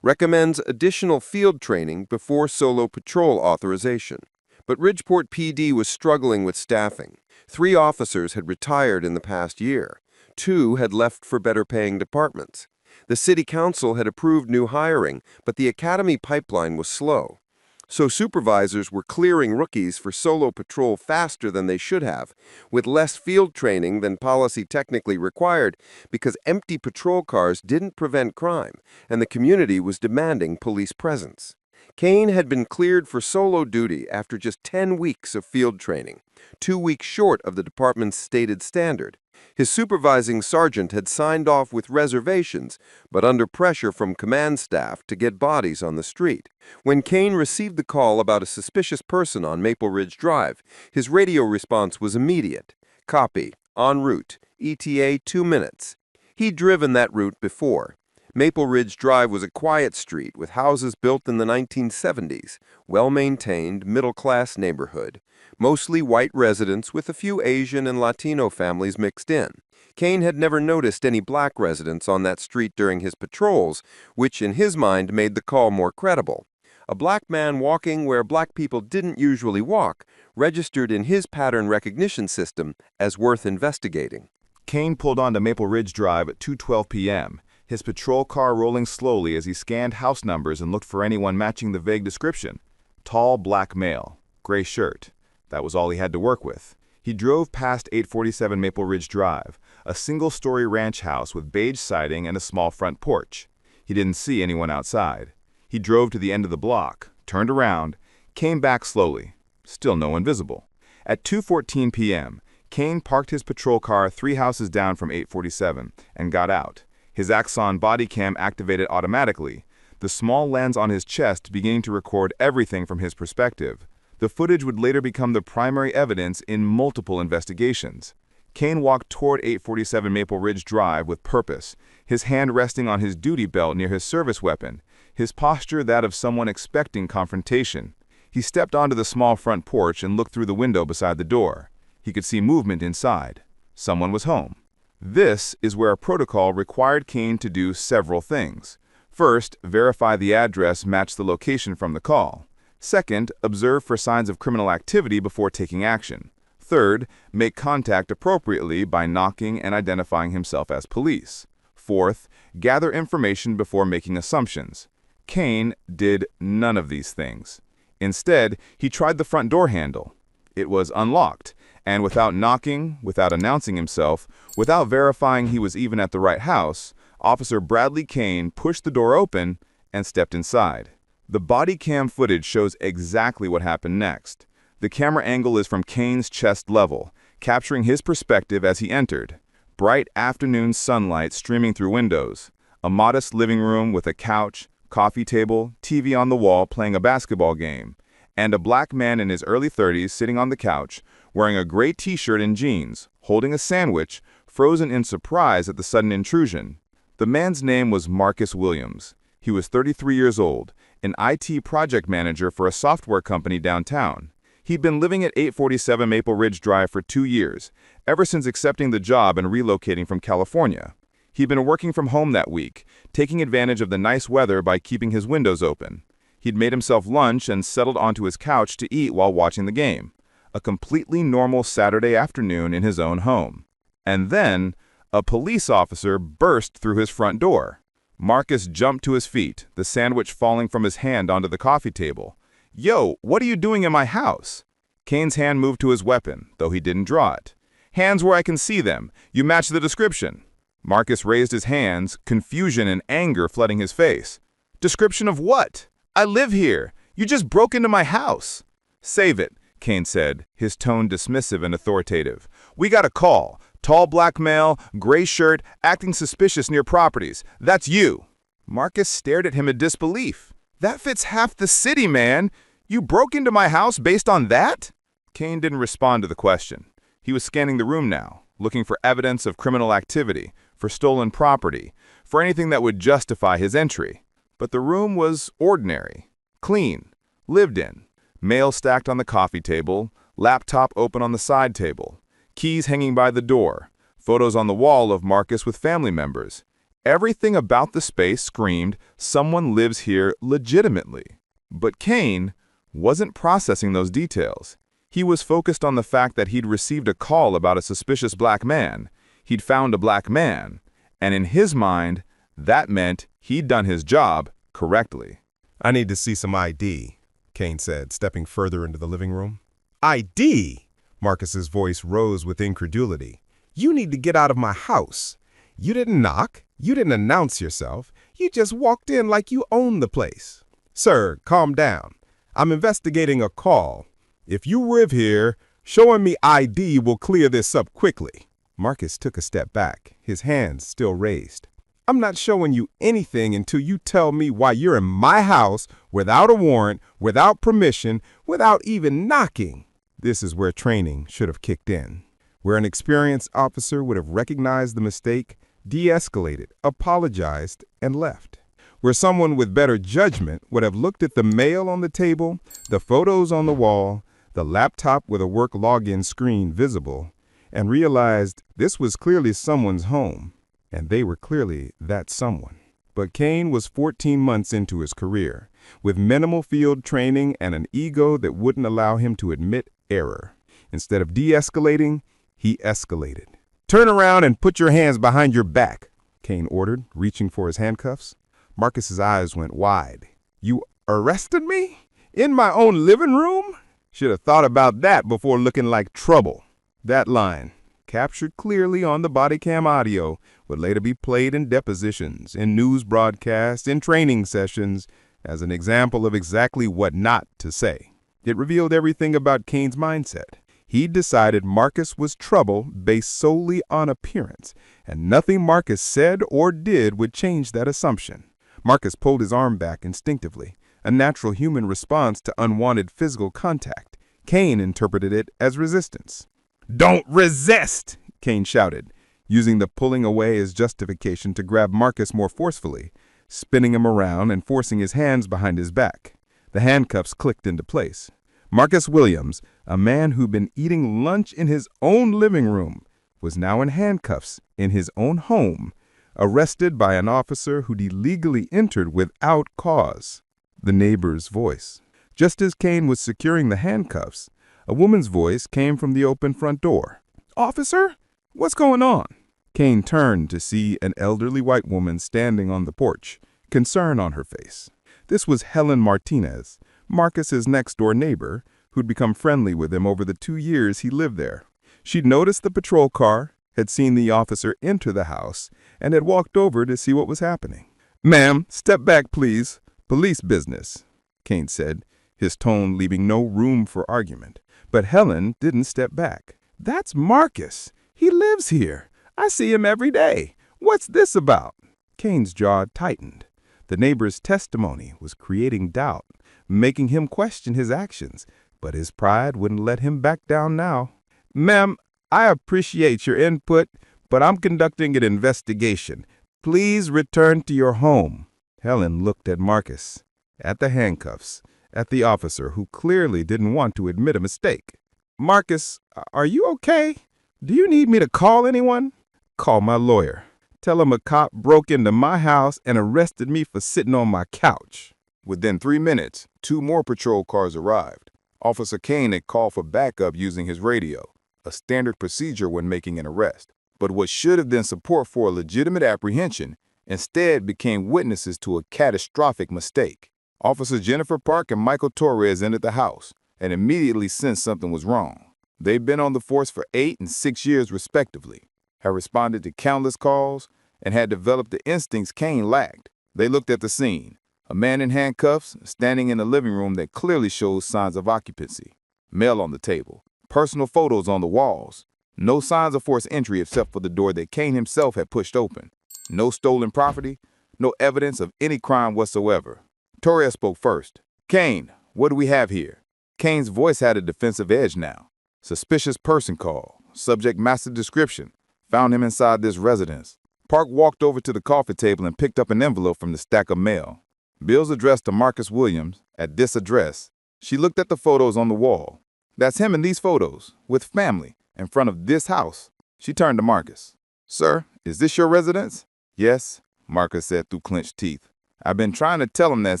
Recommends additional field training before solo patrol authorization." But Ridgeport PD was struggling with staffing. 3 officers had retired in the past year. 2 had left for better-paying departments. The city council had approved new hiring, but the academy pipeline was slow. So supervisors were clearing rookies for solo patrol faster than they should have, with less field training than policy technically required, because empty patrol cars didn't prevent crime, and the community was demanding police presence. Kane had been cleared for solo duty after just 10 weeks of field training, 2 weeks short of the department's stated standard. His supervising sergeant had signed off with reservations, but under pressure from command staff to get bodies on the street. When Kane received the call about a suspicious person on Maple Ridge Drive, his radio response was immediate. Copy. En route. ETA 2 minutes. He'd driven that route before. Maple Ridge Drive was a quiet street with houses built in the 1970s, well-maintained, middle-class neighborhood. Mostly white residents with a few Asian and Latino families mixed in. Kane had never noticed any black residents on that street during his patrols, which in his mind made the call more credible. A black man walking where black people didn't usually walk registered in his pattern recognition system as worth investigating. Kane pulled onto Maple Ridge Drive at 2:12 p.m., his patrol car rolling slowly as he scanned house numbers and looked for anyone matching the vague description. Tall, black male, gray shirt. That was all he had to work with. He drove past 847 Maple Ridge Drive, a single-story ranch house with beige siding and a small front porch. He didn't see anyone outside. He drove to the end of the block, turned around, came back slowly. Still no one visible. At 2:14 p.m., Kane parked his patrol car 3 houses down from 847 and got out. His Axon Bodycam activated automatically, the small lens on his chest beginning to record everything from his perspective. The footage would later become the primary evidence in multiple investigations. Kane walked toward 847 Maple Ridge Drive with purpose, his hand resting on his duty belt near his service weapon, his posture that of someone expecting confrontation. He stepped onto the small front porch and looked through the window beside the door. He could see movement inside. Someone was home. This is where a protocol required Kane to do several things. First, verify the address matched the location from the call. Second, observe for signs of criminal activity before taking action. Third, make contact appropriately by knocking and identifying himself as police. Fourth, gather information before making assumptions. Kane did none of these things. Instead, he tried the front door handle. It was unlocked, and without knocking, without announcing himself, without verifying he was even at the right house, Officer Bradley Kane pushed the door open and stepped inside. The body cam footage shows exactly what happened next. The camera angle is from Kane's chest level, capturing his perspective as he entered. Bright afternoon sunlight streaming through windows. A modest living room with a couch, coffee table, TV on the wall playing a basketball game, and a black man in his early 30s sitting on the couch, wearing a gray t-shirt and jeans, holding a sandwich, frozen in surprise at the sudden intrusion. The man's name was Marcus Williams. He was 33 years old, an IT project manager for a software company downtown. He'd been living at 847 Maple Ridge Drive for 2 years, ever since accepting the job and relocating from California. He'd been working from home that week, taking advantage of the nice weather by keeping his windows open. He'd made himself lunch and settled onto his couch to eat while watching the game. A completely normal Saturday afternoon in his own home. And then, a police officer burst through his front door. Marcus jumped to his feet, the sandwich falling from his hand onto the coffee table. "Yo, what are you doing in my house?" Kane's hand moved to his weapon, though he didn't draw it. "Hands where I can see them. You match the description." Marcus raised his hands, confusion and anger flooding his face. "Description of what? I live here. You just broke into my house." "Save it," Kane said, his tone dismissive and authoritative. "We got a call. Tall black male, gray shirt, acting suspicious near properties. That's you." Marcus stared at him in disbelief. "That fits half the city, man. You broke into my house based on that?" Kane didn't respond to the question. He was scanning the room now, looking for evidence of criminal activity, for stolen property, for anything that would justify his entry. But the room was ordinary, clean, lived in, mail stacked on the coffee table, laptop open on the side table, keys hanging by the door, photos on the wall of Marcus with family members. Everything about the space screamed, someone lives here legitimately. But Kane wasn't processing those details. He was focused on the fact that he'd received a call about a suspicious black man. He'd found a black man, and in his mind, that meant he'd done his job correctly. "I need to see some ID." Kane said, stepping further into the living room. ID? Marcus's voice rose with incredulity. You need to get out of my house. You didn't knock. You didn't announce yourself. You just walked in like you owned the place. Sir, calm down. I'm investigating a call. If you live here, showing me ID will clear this up quickly. Marcus took a step back, his hands still raised. I'm not showing you anything until you tell me why you're in my house without a warrant, without permission, without even knocking. This is where training should have kicked in, where an experienced officer would have recognized the mistake, de-escalated, apologized, and left. Where someone with better judgment would have looked at the mail on the table, the photos on the wall, the laptop with a work login screen visible, and realized this was clearly someone's home, and they were clearly that someone. But Kane was 14 months into his career, with minimal field training and an ego that wouldn't allow him to admit error. Instead of de-escalating, he escalated. Turn around and put your hands behind your back, Kane ordered, reaching for his handcuffs. Marcus's eyes went wide. You arrested me? In my own living room? Should have thought about that before looking like trouble. That line, captured clearly on the Bodycam audio, would later be played in depositions, in news broadcasts, in training sessions, as an example of exactly what not to say. It revealed everything about Kane's mindset. He decided Marcus was trouble based solely on appearance, and nothing Marcus said or did would change that assumption. Marcus pulled his arm back instinctively, a natural human response to unwanted physical contact. Kane interpreted it as resistance. Don't resist, Kane shouted, using the pulling away as justification to grab Marcus more forcefully, spinning him around and forcing his hands behind his back. The handcuffs clicked into place. Marcus Williams, a man who'd been eating lunch in his own living room, was now in handcuffs in his own home, arrested by an officer who'd illegally entered without cause. The neighbor's voice. Just as Kane was securing the handcuffs, a woman's voice came from the open front door. Officer, what's going on? Kane turned to see an elderly white woman standing on the porch, concern on her face. This was Helen Martinez, Marcus's next-door neighbor, who'd become friendly with him over the 2 years he lived there. She'd noticed the patrol car, had seen the officer enter the house, and had walked over to see what was happening. Ma'am, step back, please. Police business, Kane said, his tone leaving no room for argument. But Helen didn't step back. That's Marcus. He lives here. I see him every day. What's this about? Kane's jaw tightened. The neighbor's testimony was creating doubt, making him question his actions, but his pride wouldn't let him back down now. Ma'am, I appreciate your input, but I'm conducting an investigation. Please return to your home. Helen looked at Marcus, at the handcuffs, at the officer who clearly didn't want to admit a mistake. Marcus, are you okay? Do you need me to call anyone? Call my lawyer. Tell him a cop broke into my house and arrested me for sitting on my couch. Within 3 minutes, 2 more patrol cars arrived. Officer Kane had called for backup using his radio, a standard procedure when making an arrest. But what should have been support for a legitimate apprehension instead became witnesses to a catastrophic mistake. Officer Jennifer Park and Michael Torres entered the house and immediately sensed something was wrong. They'd been on the force for 8 and 6 years respectively, had responded to countless calls, and had developed the instincts Kane lacked. They looked at the scene, a man in handcuffs standing in a living room that clearly shows signs of occupancy. Mail on the table, personal photos on the walls. No signs of forced entry except for the door that Kane himself had pushed open. No stolen property, no evidence of any crime whatsoever. Torres spoke first. Kane, what do we have here? Kane's voice had a defensive edge now. Suspicious person call, subject master description, found him inside this residence. Park walked over to the coffee table and picked up an envelope from the stack of mail. Bills addressed to Marcus Williams at this address. She looked at the photos on the wall. That's him in these photos, with family, in front of this house. She turned to Marcus. Sir, is this your residence? Yes, Marcus said through clenched teeth. I've been trying to tell him that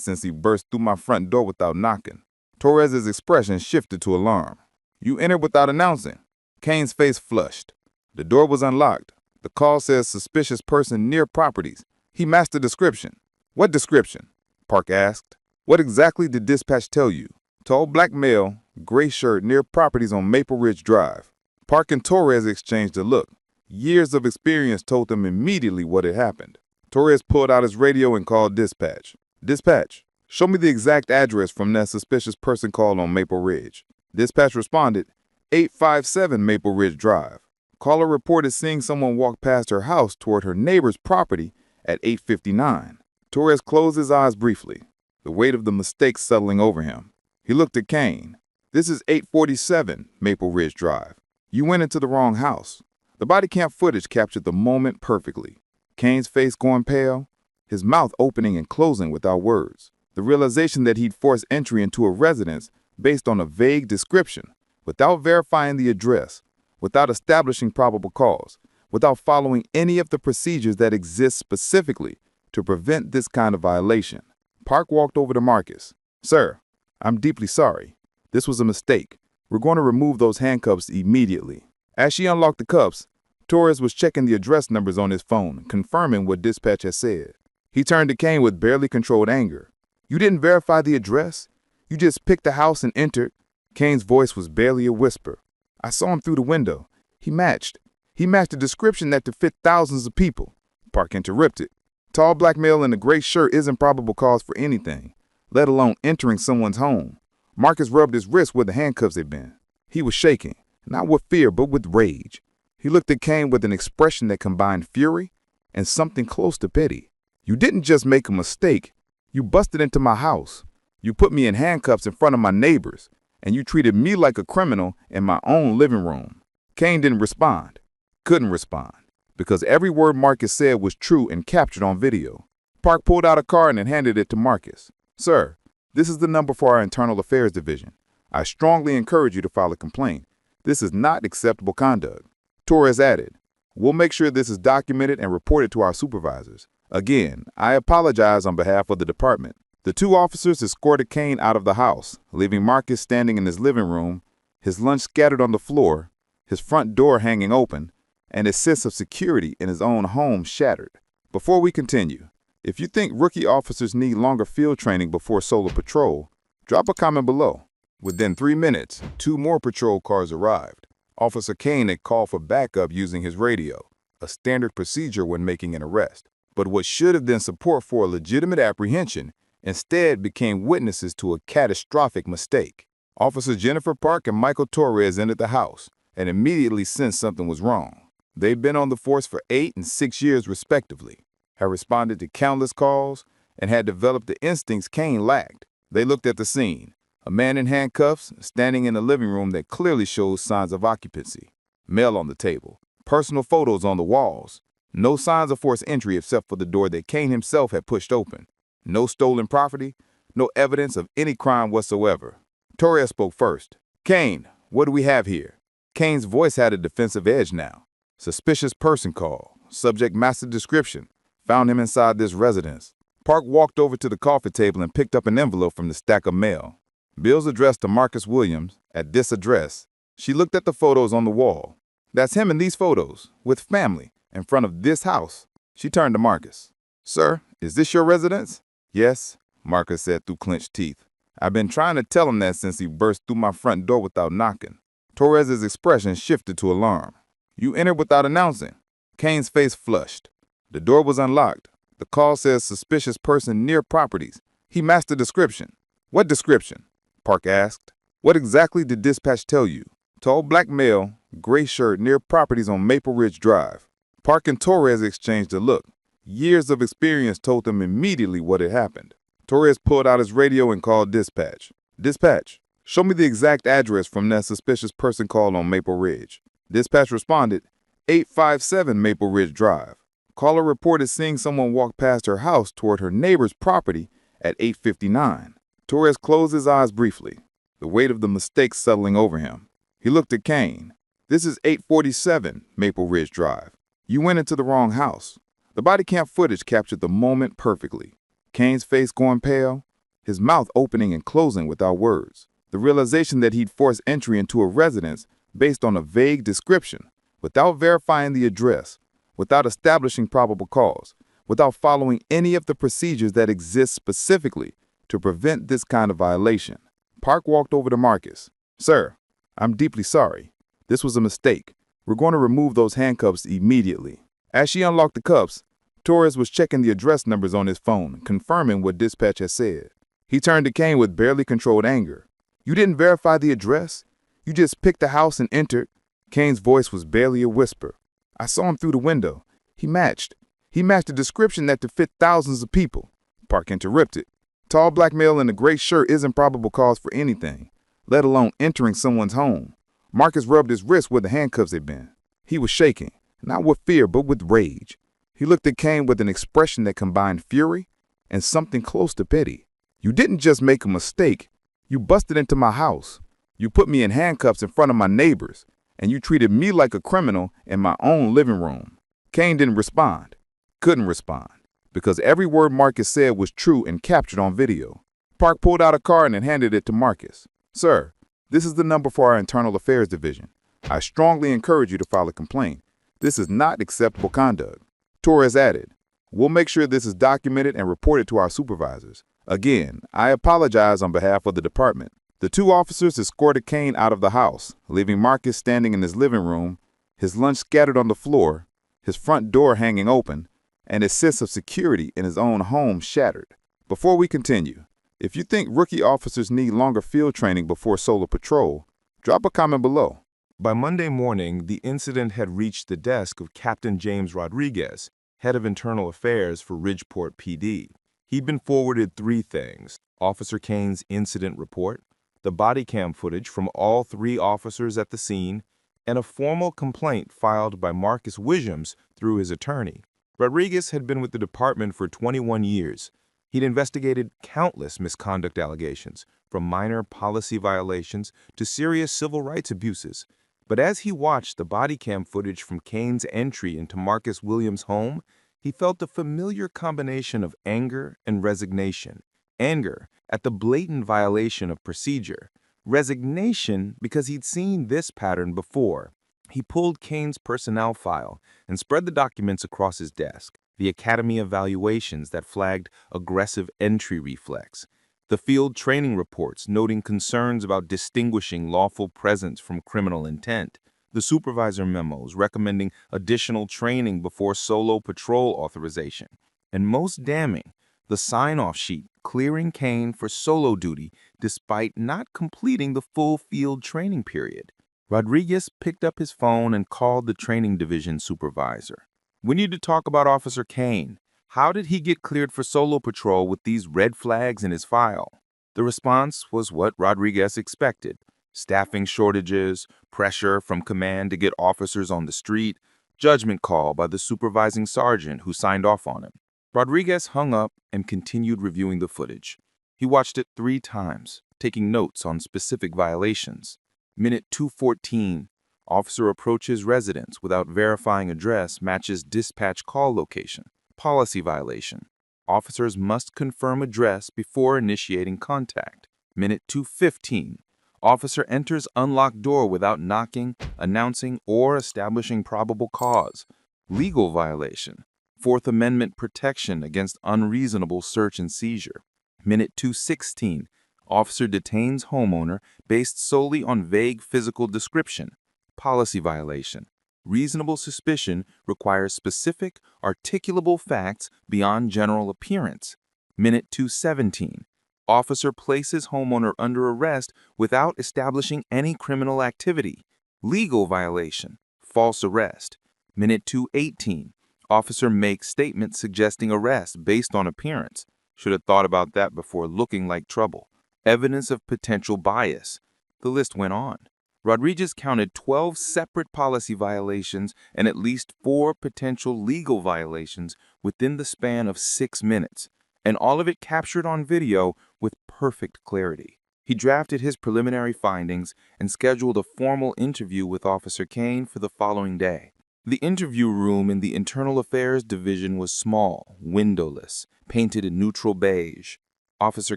since he burst through my front door without knocking. Torres's expression shifted to alarm. You entered without announcing. Kane's face flushed. The door was unlocked. The call says suspicious person near properties. He matched the description. What description? Park asked. What exactly did dispatch tell you? Tall black male, gray shirt near properties on Maple Ridge Drive. Park and Torres exchanged a look. Years of experience told them immediately what had happened. Torres pulled out his radio and called dispatch. Dispatch, show me the exact address from that suspicious person called on Maple Ridge. Dispatch responded, 857 Maple Ridge Drive. Caller reported seeing someone walk past her house toward her neighbor's property at 8:59. Torres closed his eyes briefly, the weight of the mistake settling over him. He looked at Kane. This is 847 Maple Ridge Drive. You went into the wrong house. The body cam footage captured the moment perfectly. Kane's face going pale, his mouth opening and closing without words. The realization that he'd forced entry into a residence based on a vague description, without verifying the address, without establishing probable cause, without following any of the procedures that exist specifically to prevent this kind of violation. Park walked over to Marcus. Sir, I'm deeply sorry. This was a mistake. We're going to remove those handcuffs immediately. As she unlocked the cuffs, Torres was checking the address numbers on his phone, confirming what dispatch had said. He turned to Kane with barely controlled anger. You didn't verify the address? You just picked the house and entered? Kane's voice was barely a whisper. I saw him through the window. He matched a description that could fit thousands of people. Park interrupted. Tall black male in a gray shirt isn't probable cause for anything, let alone entering someone's home. Marcus rubbed his wrist where the handcuffs had been. He was shaking, not with fear, but with rage. He looked at Kane with an expression that combined fury and something close to pity. You didn't just make a mistake. You busted into my house. You put me in handcuffs in front of my neighbors, and you treated me like a criminal in my own living room. Kane didn't respond, couldn't respond, because every word Marcus said was true and captured on video. Park pulled out a card and handed it to Marcus. Sir, this is the number for our Internal Affairs Division. I strongly encourage you to file a complaint. This is not acceptable conduct. Torres added, we'll make sure this is documented and reported to our supervisors. Again, I apologize on behalf of the department. The two officers escorted Kane out of the house, leaving Marcus standing in his living room, his lunch scattered on the floor, his front door hanging open, and his sense of security in his own home shattered. Before we continue, if you think rookie officers need longer field training before solo patrol, drop a comment below. Within 3 minutes, 2 more patrol cars arrived. Officer Kane had called for backup using his radio, a standard procedure when making an arrest. But what should have been support for a legitimate apprehension instead became witnesses to a catastrophic mistake. Officer Jennifer Park and Michael Torres entered the house and immediately sensed something was wrong. They'd been on the force for 8 and 6 years respectively, had responded to countless calls, and had developed the instincts Kane lacked. They looked at the scene. A man in handcuffs, standing in a living room that clearly shows signs of occupancy. Mail on the table. Personal photos on the walls. No signs of forced entry except for the door that Kane himself had pushed open. No stolen property. No evidence of any crime whatsoever. Torres spoke first. Kane, what do we have here? Kane's voice had a defensive edge now. Suspicious person call. Subject massive description. Found him inside this residence. Park walked over to the coffee table and picked up an envelope from the stack of mail. Bills addressed to Marcus Williams at this address. She looked at the photos on the wall. That's him in these photos, with family, in front of this house. She turned to Marcus. Sir, is this your residence? Yes, Marcus said through clenched teeth. I've been trying to tell him that since he burst through my front door without knocking. Torres's expression shifted to alarm. You entered without announcing. Kane's face flushed. The door was unlocked. The call says suspicious person near properties. He matched the description. What description? Park asked. What exactly did dispatch tell you? Tall black male, gray shirt near properties on Maple Ridge Drive. Park and Torres exchanged a look. Years of experience told them immediately what had happened. Torres pulled out his radio and called dispatch. Dispatch, show me the exact address from that suspicious person called on Maple Ridge. Dispatch responded, 857 Maple Ridge Drive. Caller reported seeing someone walk past her house toward her neighbor's property at 8:59. Torres closed his eyes briefly, the weight of the mistake settling over him. He looked at Kane. This is 847 Maple Ridge Drive. You went into the wrong house. The body cam footage captured the moment perfectly. Kane's face going pale, his mouth opening and closing without words. The realization that he'd forced entry into a residence based on a vague description, without verifying the address, without establishing probable cause, without following any of the procedures that exist specifically to prevent this kind of violation. Park walked over to Marcus. Sir, I'm deeply sorry. This was a mistake. We're going to remove those handcuffs immediately. As she unlocked the cuffs, Torres was checking the address numbers on his phone, confirming what dispatch had said. He turned to Kane with barely controlled anger. You didn't verify the address? You just picked the house and entered? Kane's voice was barely a whisper. I saw him through the window. He matched a description that to fit thousands of people. Park interrupted. Tall black male in a gray shirt isn't probable cause for anything, let alone entering someone's home. Marcus rubbed his wrist where the handcuffs had been. He was shaking, not with fear, but with rage. He looked at Kane with an expression that combined fury and something close to pity. You didn't just make a mistake. You busted into my house. You put me in handcuffs in front of my neighbors, and you treated me like a criminal in my own living room. Kane didn't respond, couldn't respond, because every word Marcus said was true and captured on video. Park pulled out a card and handed it to Marcus. Sir, this is the number for our Internal Affairs Division. I strongly encourage you to file a complaint. This is not acceptable conduct. Torres added, we'll make sure this is documented and reported to our supervisors. Again, I apologize on behalf of the department. The two officers escorted Kane out of the house, leaving Marcus standing in his living room, his lunch scattered on the floor, his front door hanging open, and his sense of security in his own home shattered. Before we continue, if you think rookie officers need longer field training before solo patrol, drop a comment below. By Monday morning, the incident had reached the desk of Captain James Rodriguez, head of Internal Affairs for Ridgeport PD. He'd been forwarded 3 things: Officer Kane's incident report, the body cam footage from all 3 officers at the scene, and a formal complaint filed by Marcus Wishiams through his attorney. Rodriguez had been with the department for 21 years. He'd investigated countless misconduct allegations, from minor policy violations to serious civil rights abuses. But as he watched the body cam footage from Kane's entry into Marcus Williams' home, he felt a familiar combination of anger and resignation. Anger at the blatant violation of procedure. Resignation because he'd seen this pattern before. He pulled Kane's personnel file and spread the documents across his desk. The academy evaluations that flagged aggressive entry reflex. The field training reports noting concerns about distinguishing lawful presence from criminal intent. The supervisor memos recommending additional training before solo patrol authorization. And most damning, the sign-off sheet clearing Kane for solo duty despite not completing the full field training period. Rodriguez picked up his phone and called the training division supervisor. We need to talk about Officer Kane. How did he get cleared for solo patrol with these red flags in his file? The response was what Rodriguez expected. Staffing shortages, pressure from command to get officers on the street, judgment call by the supervising sergeant who signed off on him. Rodriguez hung up and continued reviewing the footage. He watched it 3 times, taking notes on specific violations. Minute 2:14, officer approaches residence without verifying address matches dispatch call location. Policy violation. Officers must confirm address before initiating contact. Minute 2:15. Officer enters unlocked door without knocking, announcing, or establishing probable cause. Legal violation. 4th Amendment protection against unreasonable search and seizure. Minute 2:16. Officer detains homeowner based solely on vague physical description. Policy violation. Reasonable suspicion requires specific, articulable facts beyond general appearance. Minute 2:17. Officer places homeowner under arrest without establishing any criminal activity. Legal violation. False arrest. Minute 2:18. Officer makes statement suggesting arrest based on appearance. Should have thought about that before looking like trouble. Evidence of potential bias. The list went on. Rodriguez counted 12 separate policy violations and at least 4 potential legal violations within the span of 6 minutes, and all of it captured on video with perfect clarity. He drafted his preliminary findings and scheduled a formal interview with Officer Kane for the following day. The interview room in the Internal Affairs Division was small, windowless, painted in neutral beige. Officer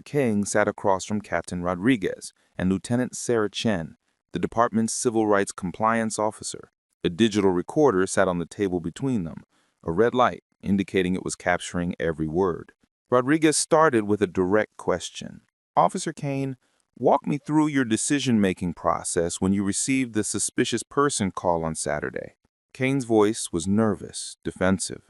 King sat across from Captain Rodriguez and Lieutenant Sarah Chen, the department's civil rights compliance officer. A digital recorder sat on the table between them, a red light indicating it was capturing every word. Rodriguez started with a direct question. Officer Kane, Walk me through your decision-making process when you received the suspicious person call on Saturday. Kane's voice was nervous, defensive.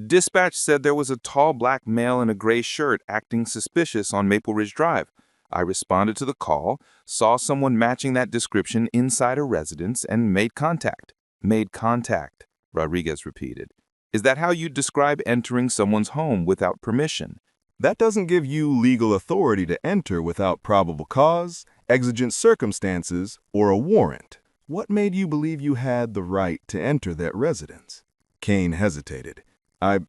Dispatch said there was a tall black male in a gray shirt acting suspicious on Maple Ridge Drive. I responded to the call, saw someone matching that description inside a residence, and made contact. Made contact, Rodriguez repeated. Is that how you describe entering someone's home without permission? That doesn't give you legal authority to enter without probable cause, exigent circumstances, or a warrant. What made you believe you had the right to enter that residence? Kane hesitated. I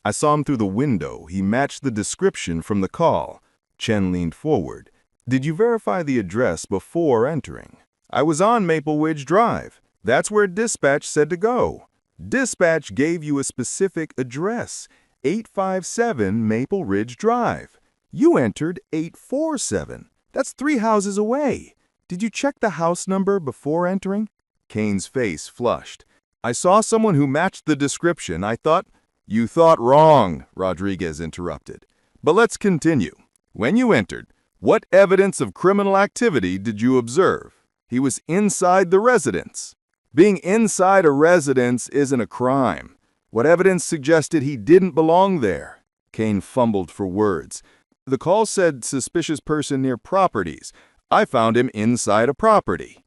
saw him through the window. He matched the description from the call. Chen leaned forward. Did you verify the address before entering? I was on Maple Ridge Drive. That's where dispatch said to go. Dispatch gave you a specific address, 857 Maple Ridge Drive. You entered 847. That's 3 houses away. Did you check the house number before entering? Kane's face flushed. I saw someone who matched the description. I thought, you thought wrong, Rodriguez interrupted. But let's continue. When you entered, what evidence of criminal activity did you observe? He was inside the residence. Being inside a residence isn't a crime. What evidence suggested he didn't belong there? Kane fumbled for words. The call said suspicious person near properties. I found him inside a property.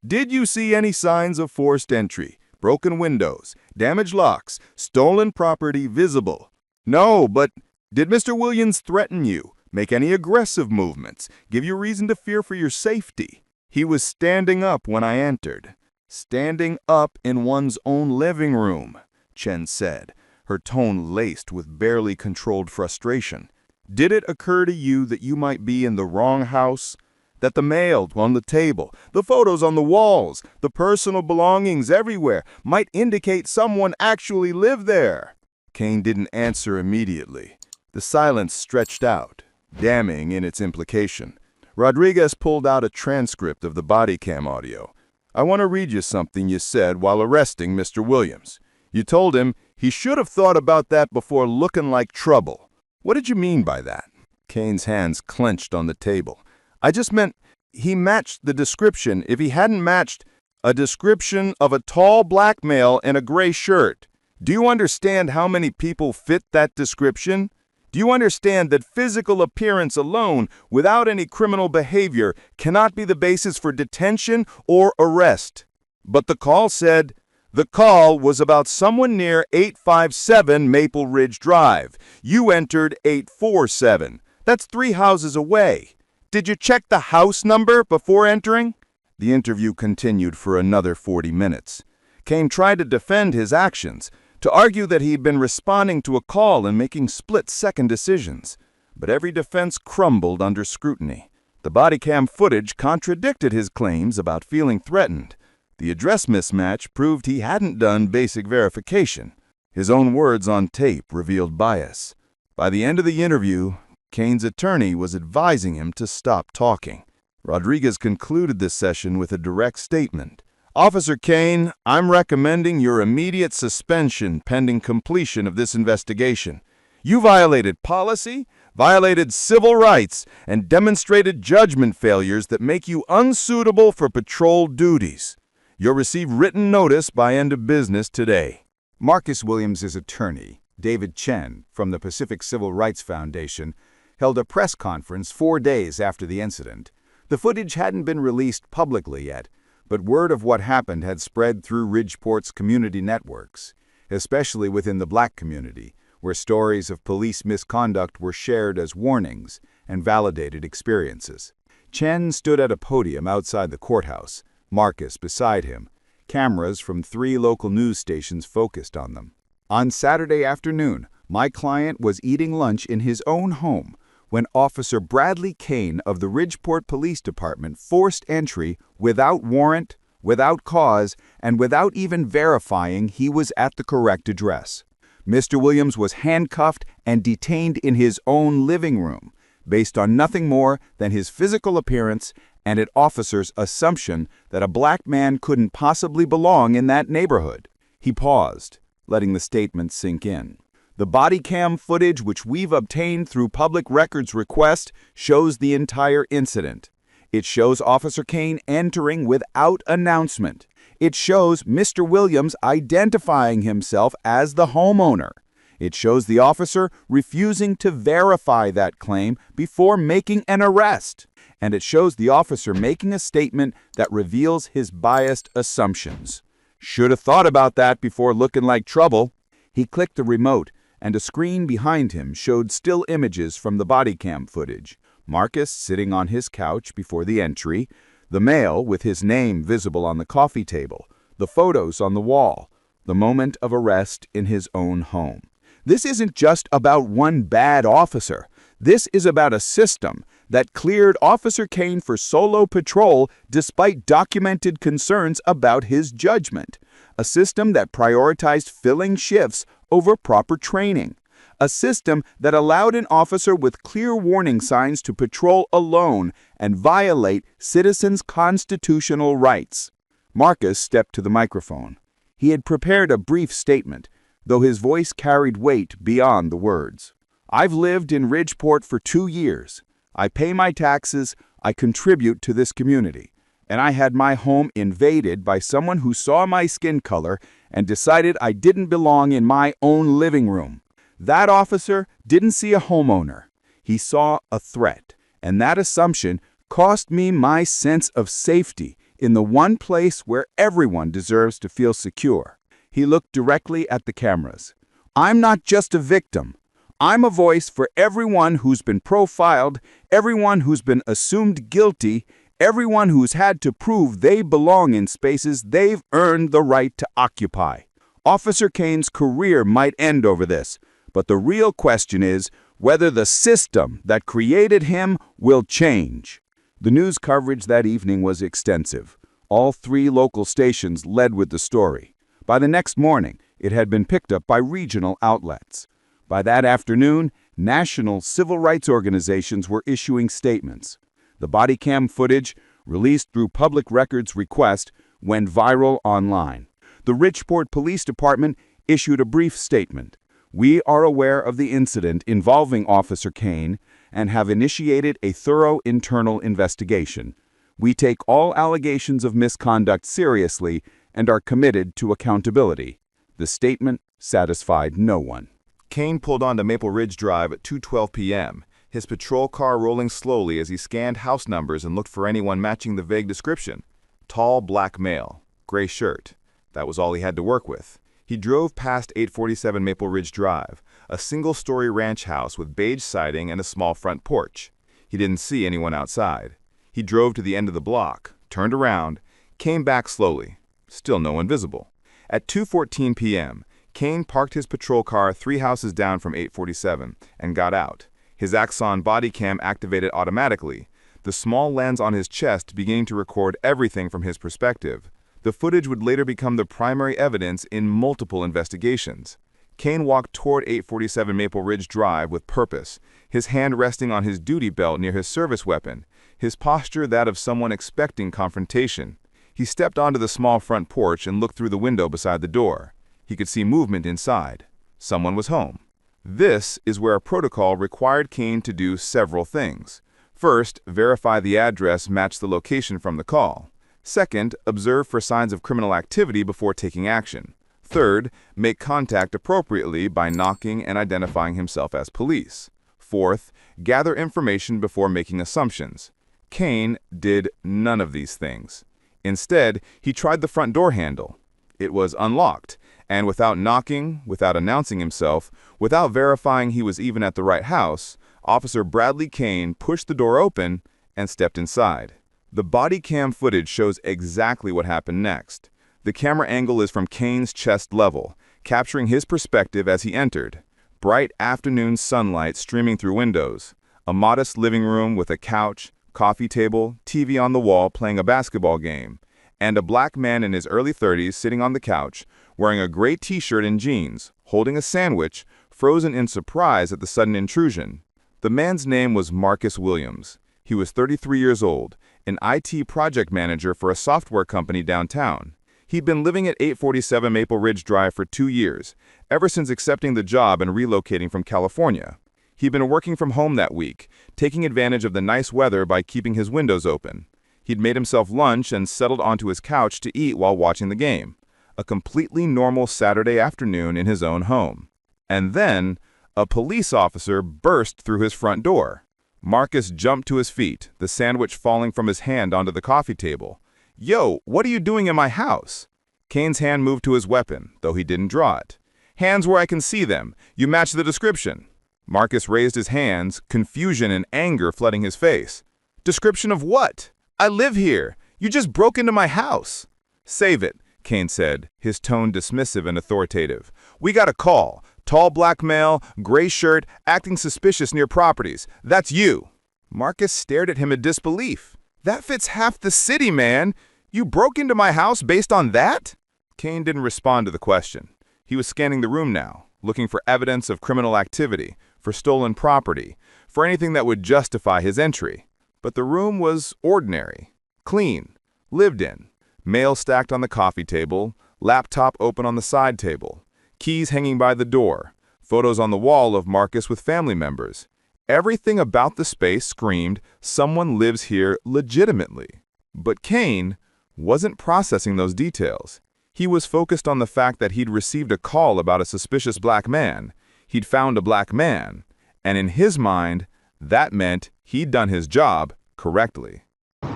Did you see any signs of forced entry, broken windows, damaged locks, stolen property visible? No, but did Mr. Williams threaten you, make any aggressive movements, give you reason to fear for your safety? He was standing up when I entered. Standing up in one's own living room, Chen said, her tone laced with barely controlled frustration. Did it occur to you that you might be in the wrong house? That the mail on the table, the photos on the walls, the personal belongings everywhere might indicate someone actually lived there? Kane didn't answer immediately. The silence stretched out, damning in its implication. Rodriguez pulled out a transcript of the Bodycam audio. I want to read you something you said while arresting Mr. Williams. You told him he should have thought about that before looking like trouble. What did you mean by that? Kane's hands clenched on the table. I just meant he matched the description. If he hadn't matched a description of a tall black male in a gray shirt, do you understand how many people fit that description? Do you understand that physical appearance alone, without any criminal behavior, cannot be the basis for detention or arrest? But the call said, the call was about someone near 857 Maple Ridge Drive. You entered 847. That's 3 houses away. Did you check the house number before entering? The interview continued for another 40 minutes. Kane tried to defend his actions, to argue that he'd been responding to a call and making split-second decisions. But every defense crumbled under scrutiny. The Bodycam footage contradicted his claims about feeling threatened. The address mismatch proved he hadn't done basic verification. His own words on tape revealed bias. By the end of the interview, Kane's attorney was advising him to stop talking. Rodriguez concluded this session with a direct statement. Officer Kane, I'm recommending your immediate suspension pending completion of this investigation. You violated policy, violated civil rights, and demonstrated judgment failures that make you unsuitable for patrol duties. You'll receive written notice by end of business today. Marcus Williams' attorney, David Chen, from the Pacific Civil Rights Foundation, held a press conference 4 days after the incident. The footage hadn't been released publicly yet, but word of what happened had spread through Ridgeport's community networks, especially within the black community, where stories of police misconduct were shared as warnings and validated experiences. Chen stood at a podium outside the courthouse, Marcus beside him. Cameras from 3 local news stations focused on them. On Saturday afternoon, my client was eating lunch in his own home when Officer Bradley Kane of the Ridgeport Police Department forced entry without warrant, without cause, and without even verifying he was at the correct address. Mr. Williams was handcuffed and detained in his own living room, based on nothing more than his physical appearance and an officer's assumption that a black man couldn't possibly belong in that neighborhood. He paused, letting the statement sink in. The Bodycam footage which we've obtained through public records request shows the entire incident. It shows Officer Kane entering without announcement. It shows Mr. Williams identifying himself as the homeowner. It shows the officer refusing to verify that claim before making an arrest. And it shows the officer making a statement that reveals his biased assumptions. Should have thought about that before looking like trouble. He clicked the remote, and a screen behind him showed still images from the Bodycam footage. Marcus sitting on his couch before the entry, the male with his name visible on the coffee table, the photos on the wall, the moment of arrest in his own home. This isn't just about one bad officer. This is about a system that cleared Officer Kane for solo patrol despite documented concerns about his judgment. A system that prioritized filling shifts over proper training. A system that allowed an officer with clear warning signs to patrol alone and violate citizens' constitutional rights. Marcus stepped to the microphone. He had prepared a brief statement, though his voice carried weight beyond the words. I've lived in Ridgeport for 2 years. I pay my taxes, I contribute to this community, and I had my home invaded by someone who saw my skin color and decided I didn't belong in my own living room. That officer didn't see a homeowner. He saw a threat, and that assumption cost me my sense of safety in the one place where everyone deserves to feel secure. He looked directly at the cameras. I'm not just a victim. I'm a voice for everyone who's been profiled, everyone who's been assumed guilty, everyone who's had to prove they belong in spaces they've earned the right to occupy. Officer Kane's career might end over this, but the real question is whether the system that created him will change. The news coverage that evening was extensive. All 3 local stations led with the story. By the next morning, it had been picked up by regional outlets. By that afternoon, national civil rights organizations were issuing statements. The Bodycam footage, released through public records request, went viral online. The Ridgeport Police Department issued a brief statement. We are aware of the incident involving Officer Kane and have initiated a thorough internal investigation. We take all allegations of misconduct seriously and are committed to accountability. The statement satisfied no one. Kane pulled onto Maple Ridge Drive at 2:12 p.m., his patrol car rolling slowly as he scanned house numbers and looked for anyone matching the vague description. Tall, black male, gray shirt. That was all he had to work with. He drove past 847 Maple Ridge Drive, a single-story ranch house with beige siding and a small front porch. He didn't see anyone outside. He drove to the end of the block, turned around, came back slowly. Still no one visible. At 2:14 p.m., Kane parked his patrol car 3 houses down from 847 and got out. His Axon Bodycam activated automatically, the small lens on his chest beginning to record everything from his perspective. The footage would later become the primary evidence in multiple investigations. Kane walked toward 847 Maple Ridge Drive with purpose, his hand resting on his duty belt near his service weapon, his posture that of someone expecting confrontation. He stepped onto the small front porch and looked through the window beside the door. He could see movement inside. Someone was home. This is where a protocol required Kane to do several things. First, verify the address matched the location from the call. Second, observe for signs of criminal activity before taking action. Third, make contact appropriately by knocking and identifying himself as police. Fourth, gather information before making assumptions. Kane did none of these things. Instead, he tried the front door handle. It was unlocked, and without knocking, without announcing himself, without verifying he was even at the right house, Officer Bradley Kane pushed the door open and stepped inside. The Bodycam footage shows exactly what happened next. The camera angle is from Kane's chest level, capturing his perspective as he entered. Bright afternoon sunlight streaming through windows. A modest living room with a couch, coffee table, TV on the wall playing a basketball game, and a black man in his early 30s sitting on the couch, wearing a gray t-shirt and jeans, holding a sandwich, frozen in surprise at the sudden intrusion. The man's name was Marcus Williams. He was 33 years old, an IT project manager for a software company downtown. He'd been living at 847 Maple Ridge Drive for 2 years, ever since accepting the job and relocating from California. He'd been working from home that week, taking advantage of the nice weather by keeping his windows open. He'd made himself lunch and settled onto his couch to eat while watching the game. A completely normal Saturday afternoon in his own home. And then, a police officer burst through his front door. Marcus jumped to his feet, the sandwich falling from his hand onto the coffee table. "Yo, what are you doing in my house?" Kane's hand moved to his weapon, though he didn't draw it. "Hands where I can see them. You match the description." Marcus raised his hands, confusion and anger flooding his face. "Description of what? I live here. You just broke into my house." "Save it," Kane said, his tone dismissive and authoritative. "We got a call. Tall black male, gray shirt, acting suspicious near properties. That's you." Marcus stared at him in disbelief. "That fits half the city, man. You broke into my house based on that?" Kane didn't respond to the question. He was scanning the room now, looking for evidence of criminal activity, for stolen property, for anything that would justify his entry. But the room was ordinary, clean, lived in. Mail stacked on the coffee table, laptop open on the side table, keys hanging by the door, photos on the wall of Marcus with family members. Everything about the space screamed, someone lives here legitimately. But Kane wasn't processing those details. He was focused on the fact that he'd received a call about a suspicious black man. He'd found a black man, and in his mind, that meant he'd done his job correctly.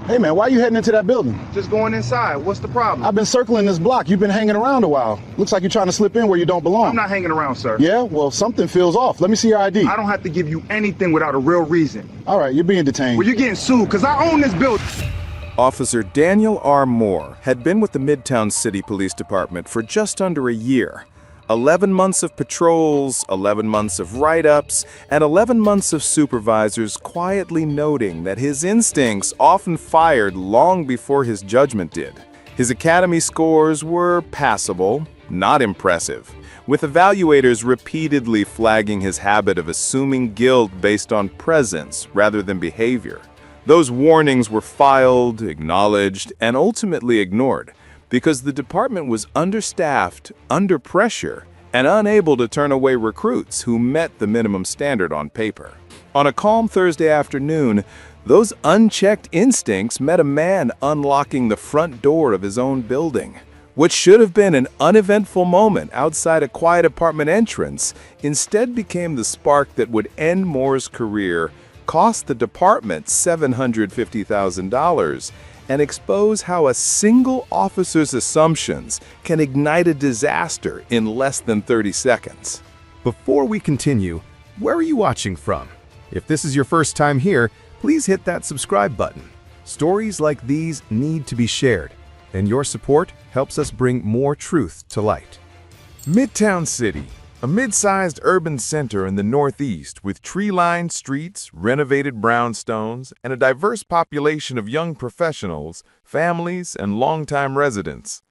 Hey man, why are you heading into that building? Just going inside. What's the problem? I've been circling this block. You've been hanging around a while. Looks like you're trying to slip in where you don't belong. I'm not hanging around, sir. Yeah? Well, something feels off. Let me see your ID. I don't have to give you anything without a real reason. All right, you're being detained. Well, you're getting sued because I own this building. Officer Daniel R. Moore had been with the Midtown City Police Department for just under a year. 11 months of patrols, 11 months of write-ups, and 11 months of supervisors quietly noting that his instincts often fired long before his judgment did. His academy scores were passable, not impressive, with evaluators repeatedly flagging his habit of assuming guilt based on presence rather than behavior. Those warnings were filed, acknowledged, and ultimately ignored, because the department was understaffed, under pressure, and unable to turn away recruits who met the minimum standard on paper. On a calm Thursday afternoon, those unchecked instincts met a man unlocking the front door of his own building. What should have been an uneventful moment outside a quiet apartment entrance instead became the spark that would end Moore's career, cost the department $750,000, and expose how a single officer's assumptions can ignite a disaster in less than 30 seconds. Before we continue, where are you watching from? If this is your first time here, please hit that subscribe button. Stories like these need to be shared, and your support helps us bring more truth to light. Midtown City, a mid-sized urban center in the Northeast with tree-lined streets, renovated brownstones, and a diverse population of young professionals, families, and longtime residents.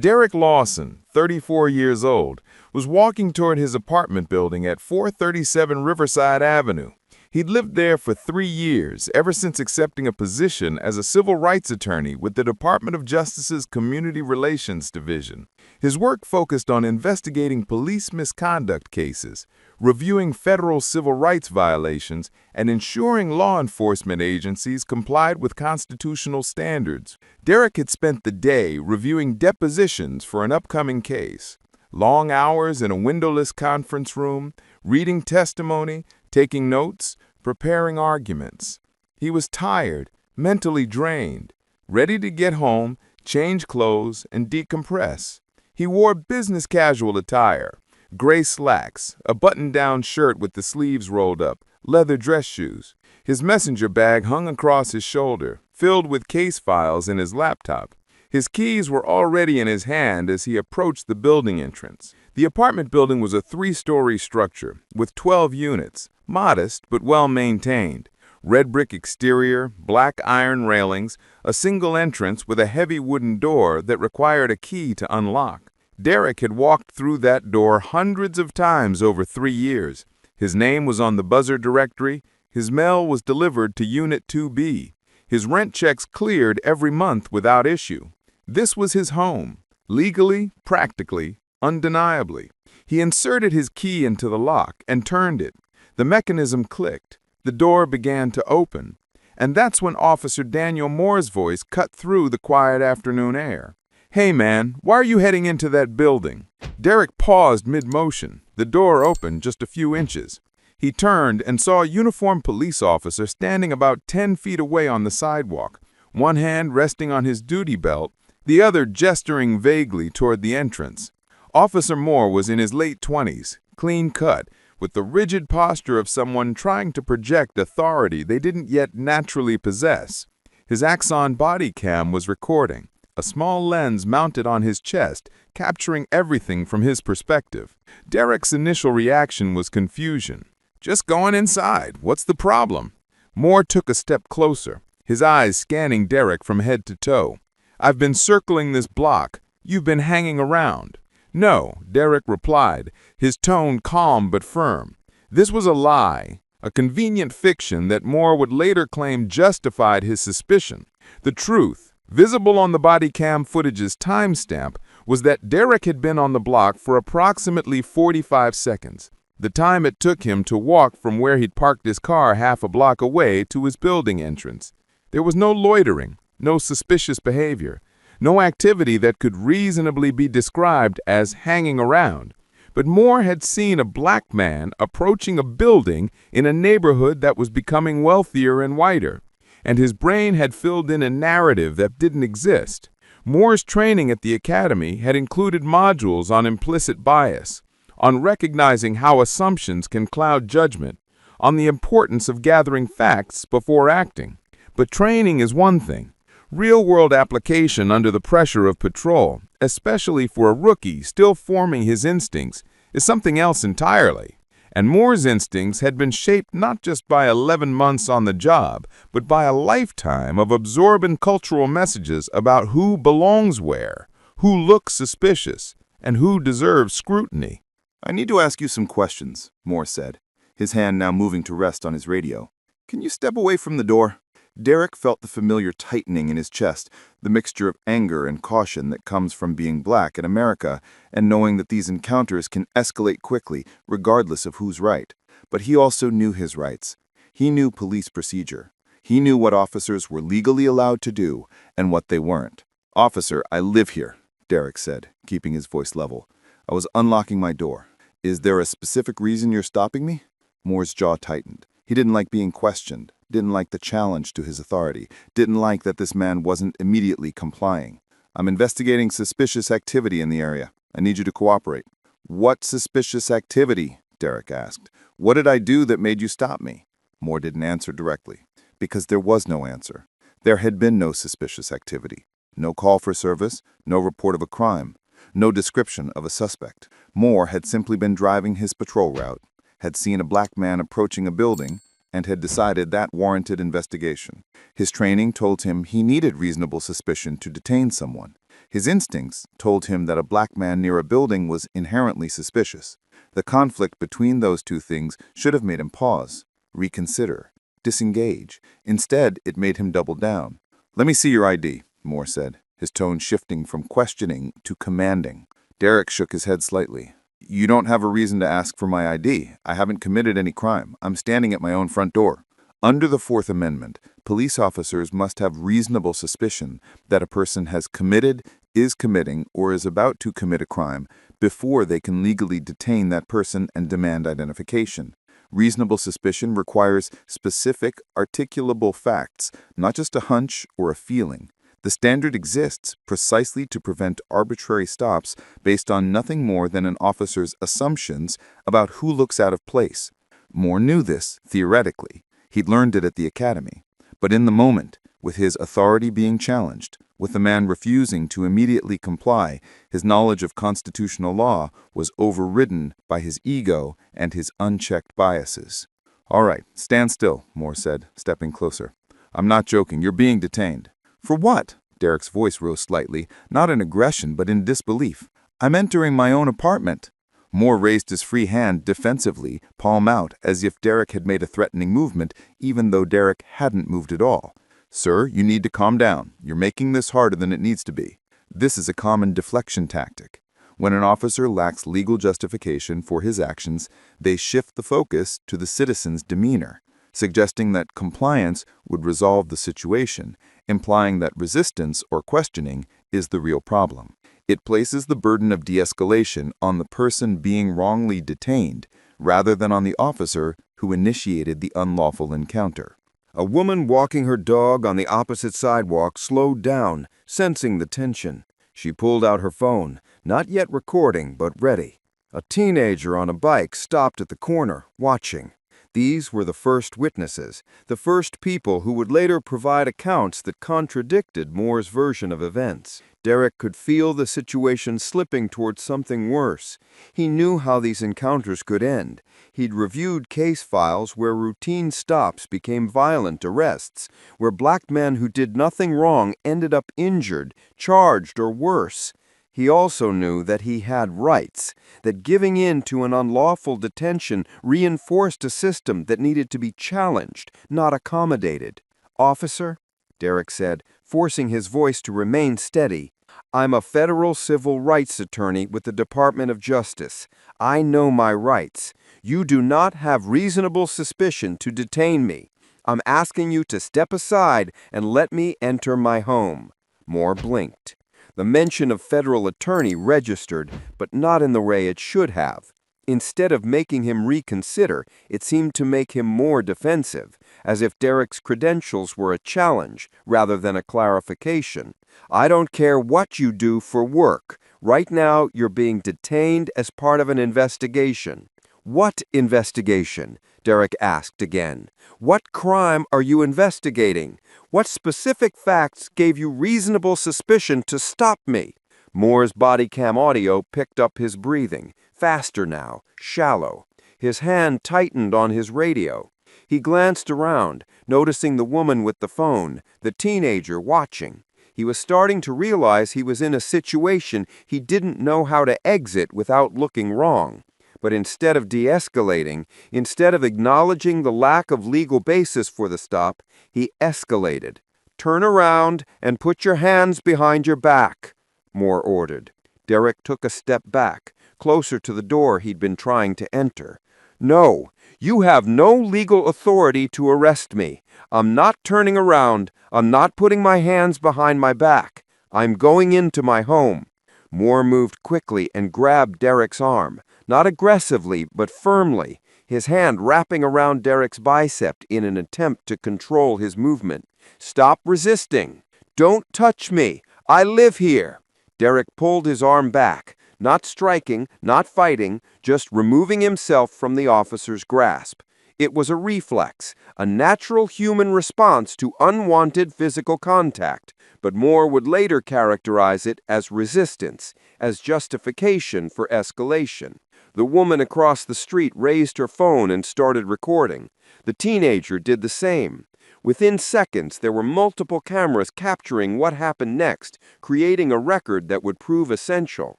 Derek Lawson, 34 years old, was walking toward his apartment building at 437 Riverside Avenue. He'd lived there for 3 years, ever since accepting a position as a civil rights attorney with the Department of Justice's Community Relations Division. His work focused on investigating police misconduct cases, reviewing federal civil rights violations, and ensuring law enforcement agencies complied with constitutional standards. Derek had spent the day reviewing depositions for an upcoming case. Long hours in a windowless conference room, reading testimony, taking notes, preparing arguments. He was tired, mentally drained, ready to get home, change clothes, and decompress. He wore business casual attire, gray slacks, a button-down shirt with the sleeves rolled up, leather dress shoes. His messenger bag hung across his shoulder, filled with case files in his laptop. His keys were already in his hand as he approached the building entrance. The apartment building was a 3-story structure with 12 units, modest but well-maintained. Red brick exterior, black iron railings, a single entrance with a heavy wooden door that required a key to unlock. Derek had walked through that door hundreds of times over 3 years. His name was on the buzzer directory. His mail was delivered to Unit 2B. His rent checks cleared every month without issue. This was his home, legally, practically, undeniably. He inserted his key into the lock and turned it. The mechanism clicked. The door began to open. And that's when Officer Daniel Moore's voice cut through the quiet afternoon air. "Hey man, why are you heading into that building?" Derek paused mid-motion. The door opened just a few inches. He turned and saw a uniformed police officer standing about 10 feet away on the sidewalk, one hand resting on his duty belt, the other gesturing vaguely toward the entrance. Officer Moore was in his late 20s, clean-cut, with the rigid posture of someone trying to project authority they didn't yet naturally possess. His Axon Bodycam was recording, a small lens mounted on his chest, capturing everything from his perspective. Derek's initial reaction was confusion. "Just going inside. What's the problem?" Moore took a step closer, his eyes scanning Derek from head to toe. "I've been circling this block. You've been hanging around." "No," Derek replied, his tone calm but firm. This was a lie, a convenient fiction that Moore would later claim justified his suspicion. The truth, visible on the body cam footage's timestamp, was that Derek had been on the block for approximately 45 seconds, the time it took him to walk from where he'd parked his car half a block away to his building entrance. There was no loitering, no suspicious behavior, no activity that could reasonably be described as hanging around. But Moore had seen a black man approaching a building in a neighborhood that was becoming wealthier and whiter, and his brain had filled in a narrative that didn't exist. Moore's training at the academy had included modules on implicit bias, on recognizing how assumptions can cloud judgment, on the importance of gathering facts before acting. But training is one thing. Real-world application under the pressure of patrol, especially for a rookie still forming his instincts, is something else entirely. And Moore's instincts had been shaped not just by 11 months on the job, but by a lifetime of absorbent cultural messages about who belongs where, who looks suspicious, and who deserves scrutiny. "I need to ask you some questions," Moore said, his hand now moving to rest on his radio. "Can you step away from the door?" Derek felt the familiar tightening in his chest, the mixture of anger and caution that comes from being black in America and knowing that these encounters can escalate quickly, regardless of who's right. But he also knew his rights. He knew police procedure. He knew what officers were legally allowed to do and what they weren't. "Officer, I live here," Derek said, keeping his voice level. "I was unlocking my door. Is there a specific reason you're stopping me?" Moore's jaw tightened. He didn't like being questioned, didn't like the challenge to his authority, didn't like that this man wasn't immediately complying. "I'm investigating suspicious activity in the area. I need you to cooperate." "What suspicious activity?" Derek asked. "What did I do that made you stop me?" Moore didn't answer directly, because there was no answer. There had been no suspicious activity. No call for service, no report of a crime, no description of a suspect. Moore had simply been driving his patrol route, had seen a black man approaching a building, and had decided that warranted investigation. His training told him he needed reasonable suspicion to detain someone. His instincts told him that a black man near a building was inherently suspicious. The conflict between those two things should have made him pause, reconsider, disengage. Instead, it made him double down. "Let me see your ID," Moore said, his tone shifting from questioning to commanding. Derek shook his head slightly. "You don't have a reason to ask for my ID. I haven't committed any crime. I'm standing at my own front door." Under the Fourth Amendment, police officers must have reasonable suspicion that a person has committed, is committing, or is about to commit a crime before they can legally detain that person and demand identification. Reasonable suspicion requires specific, articulable facts, not just a hunch or a feeling. The standard exists precisely to prevent arbitrary stops based on nothing more than an officer's assumptions about who looks out of place. Moore knew this, theoretically. He'd learned it at the academy. But in the moment, with his authority being challenged, with the man refusing to immediately comply, his knowledge of constitutional law was overridden by his ego and his unchecked biases. "All right, stand still," Moore said, stepping closer. "I'm not joking. You're being detained." "For what?" Derek's voice rose slightly, not in aggression but in disbelief. "I'm entering my own apartment." Moore raised his free hand defensively, palm out, as if Derek had made a threatening movement, even though Derek hadn't moved at all. "Sir, you need to calm down. You're making this harder than it needs to be." This is a common deflection tactic. When an officer lacks legal justification for his actions, they shift the focus to the citizen's demeanor, suggesting that compliance would resolve the situation, implying that resistance or questioning is the real problem. It places the burden of de-escalation on the person being wrongly detained, rather than on the officer who initiated the unlawful encounter. A woman walking her dog on the opposite sidewalk slowed down, sensing the tension. She pulled out her phone, not yet recording, but ready. A teenager on a bike stopped at the corner, watching. These were the first witnesses, the first people who would later provide accounts that contradicted Moore's version of events. Derek could feel the situation slipping towards something worse. He knew how these encounters could end. He'd reviewed case files where routine stops became violent arrests, where black men who did nothing wrong ended up injured, charged, or worse. He also knew that he had rights, that giving in to an unlawful detention reinforced a system that needed to be challenged, not accommodated. "Officer," Derek said, forcing his voice to remain steady, "I'm a federal civil rights attorney with the Department of Justice. I know my rights. You do not have reasonable suspicion to detain me. I'm asking you to step aside and let me enter my home." Moore blinked. The mention of federal attorney registered, but not in the way it should have. Instead of making him reconsider, it seemed to make him more defensive, as if Derek's credentials were a challenge rather than a clarification. "I don't care what you do for work. Right now, you're being detained as part of an investigation." "What investigation?" Derek asked again. "What crime are you investigating? What specific facts gave you reasonable suspicion to stop me?" Moore's Bodycam audio picked up his breathing, faster now, shallow. His hand tightened on his radio. He glanced around, noticing the woman with the phone, the teenager watching. He was starting to realize he was in a situation he didn't know how to exit without looking wrong. But instead of de-escalating, instead of acknowledging the lack of legal basis for the stop, he escalated. "Turn around and put your hands behind your back," Moore ordered. Derek took a step back, closer to the door he'd been trying to enter. "No, you have no legal authority to arrest me. I'm not turning around. I'm not putting my hands behind my back. I'm going into my home." Moore moved quickly and grabbed Derek's arm, not aggressively but firmly, his hand wrapping around Derek's bicep in an attempt to control his movement. "Stop resisting. Don't touch me. I live here." Derek pulled his arm back, not striking, not fighting, just removing himself from the officer's grasp. It was a reflex, a natural human response to unwanted physical contact, but Moore would later characterize it as resistance, as justification for escalation. The woman across the street raised her phone and started recording. The teenager did the same. Within seconds, there were multiple cameras capturing what happened next, creating a record that would prove essential.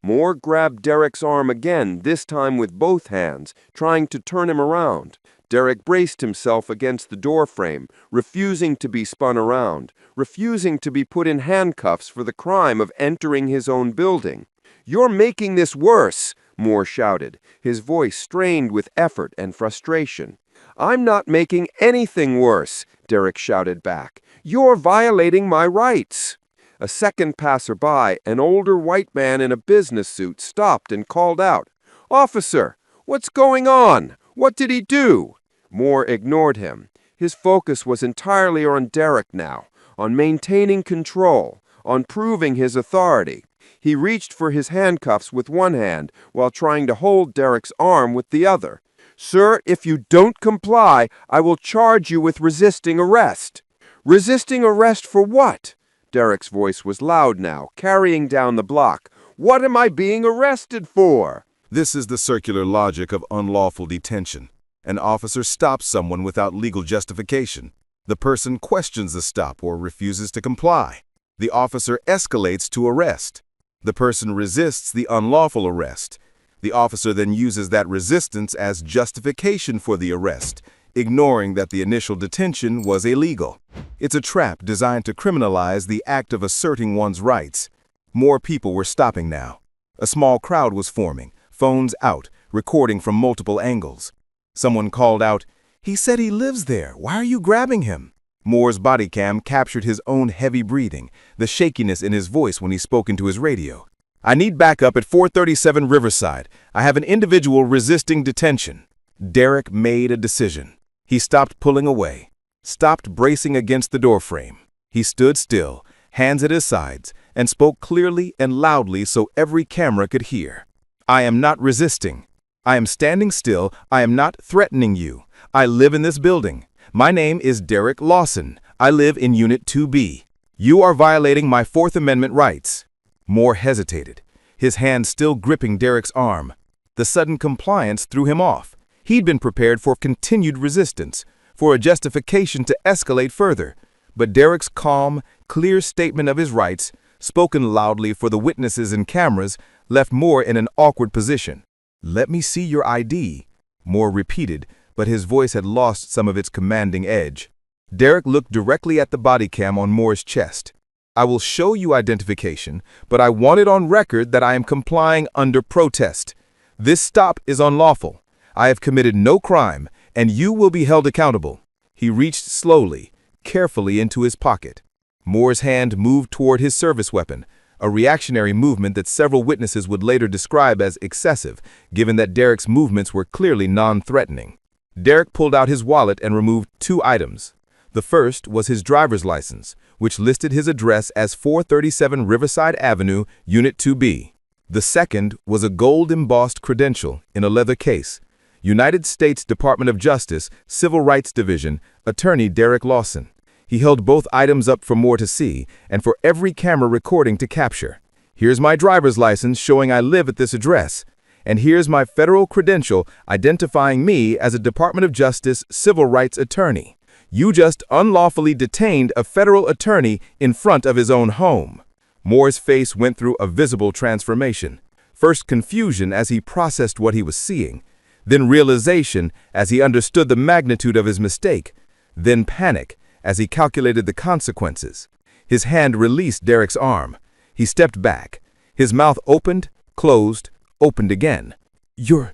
Moore grabbed Derek's arm again, this time with both hands, trying to turn him around. Derek braced himself against the doorframe, refusing to be spun around, refusing to be put in handcuffs for the crime of entering his own building. "You're making this worse," Moore shouted, his voice strained with effort and frustration. "I'm not making anything worse," Derek shouted back. "You're violating my rights." A second passerby, an older white man in a business suit, stopped and called out, "Officer, what's going on? What did he do?" Moore ignored him. His focus was entirely on Derek now, on maintaining control, on proving his authority. He reached for his handcuffs with one hand while trying to hold Derek's arm with the other. "Sir, if you don't comply, I will charge you with resisting arrest." "Resisting arrest for what?" Derek's voice was loud now, carrying down the block. "What am I being arrested for?" This is the circular logic of unlawful detention. An officer stops someone without legal justification. The person questions the stop or refuses to comply. The officer escalates to arrest. The person resists the unlawful arrest. The officer then uses that resistance as justification for the arrest, ignoring that the initial detention was illegal. It's a trap designed to criminalize the act of asserting one's rights. More people were stopping now. A small crowd was forming, phones out, recording from multiple angles. Someone called out, "He said he lives there. Why are you grabbing him?" Moore's body cam captured his own heavy breathing, the shakiness in his voice when he spoke into his radio. "I need backup at 437 Riverside. I have an individual resisting detention." Derek made a decision. He stopped pulling away, stopped bracing against the doorframe. He stood still, hands at his sides, and spoke clearly and loudly so every camera could hear. "I am not resisting. I am standing still. I am not threatening you. I live in this building. My name is Derek Lawson. I live in Unit 2B. You are violating my Fourth Amendment rights." Moore hesitated, his hand still gripping Derek's arm. The sudden compliance threw him off. He'd been prepared for continued resistance, for a justification to escalate further. But Derek's calm, clear statement of his rights, spoken loudly for the witnesses and cameras, left Moore in an awkward position. "Let me see your ID," Moore repeated, but his voice had lost some of its commanding edge. Derek looked directly at the body cam on Moore's chest. "I will show you identification, but I want it on record that I am complying under protest. This stop is unlawful. I have committed no crime, and you will be held accountable." He reached slowly, carefully into his pocket. Moore's hand moved toward his service weapon, a reactionary movement that several witnesses would later describe as excessive, given that Derek's movements were clearly non-threatening. Derek pulled out his wallet and removed 2 items. The first was his driver's license, which listed his address as 437 Riverside Avenue, Unit 2B. The second was a gold-embossed credential in a leather case. United States Department of Justice, Civil Rights Division, Attorney Derek Lawson. He held both items up for Moore to see and for every camera recording to capture. "Here's my driver's license showing I live at this address. And here's my federal credential identifying me as a Department of Justice civil rights attorney. You just unlawfully detained a federal attorney in front of his own home." Moore's face went through a visible transformation. First confusion as he processed what he was seeing, then realization as he understood the magnitude of his mistake, then panic as he calculated the consequences. His hand released Derek's arm. He stepped back. His mouth opened, closed, opened again. You're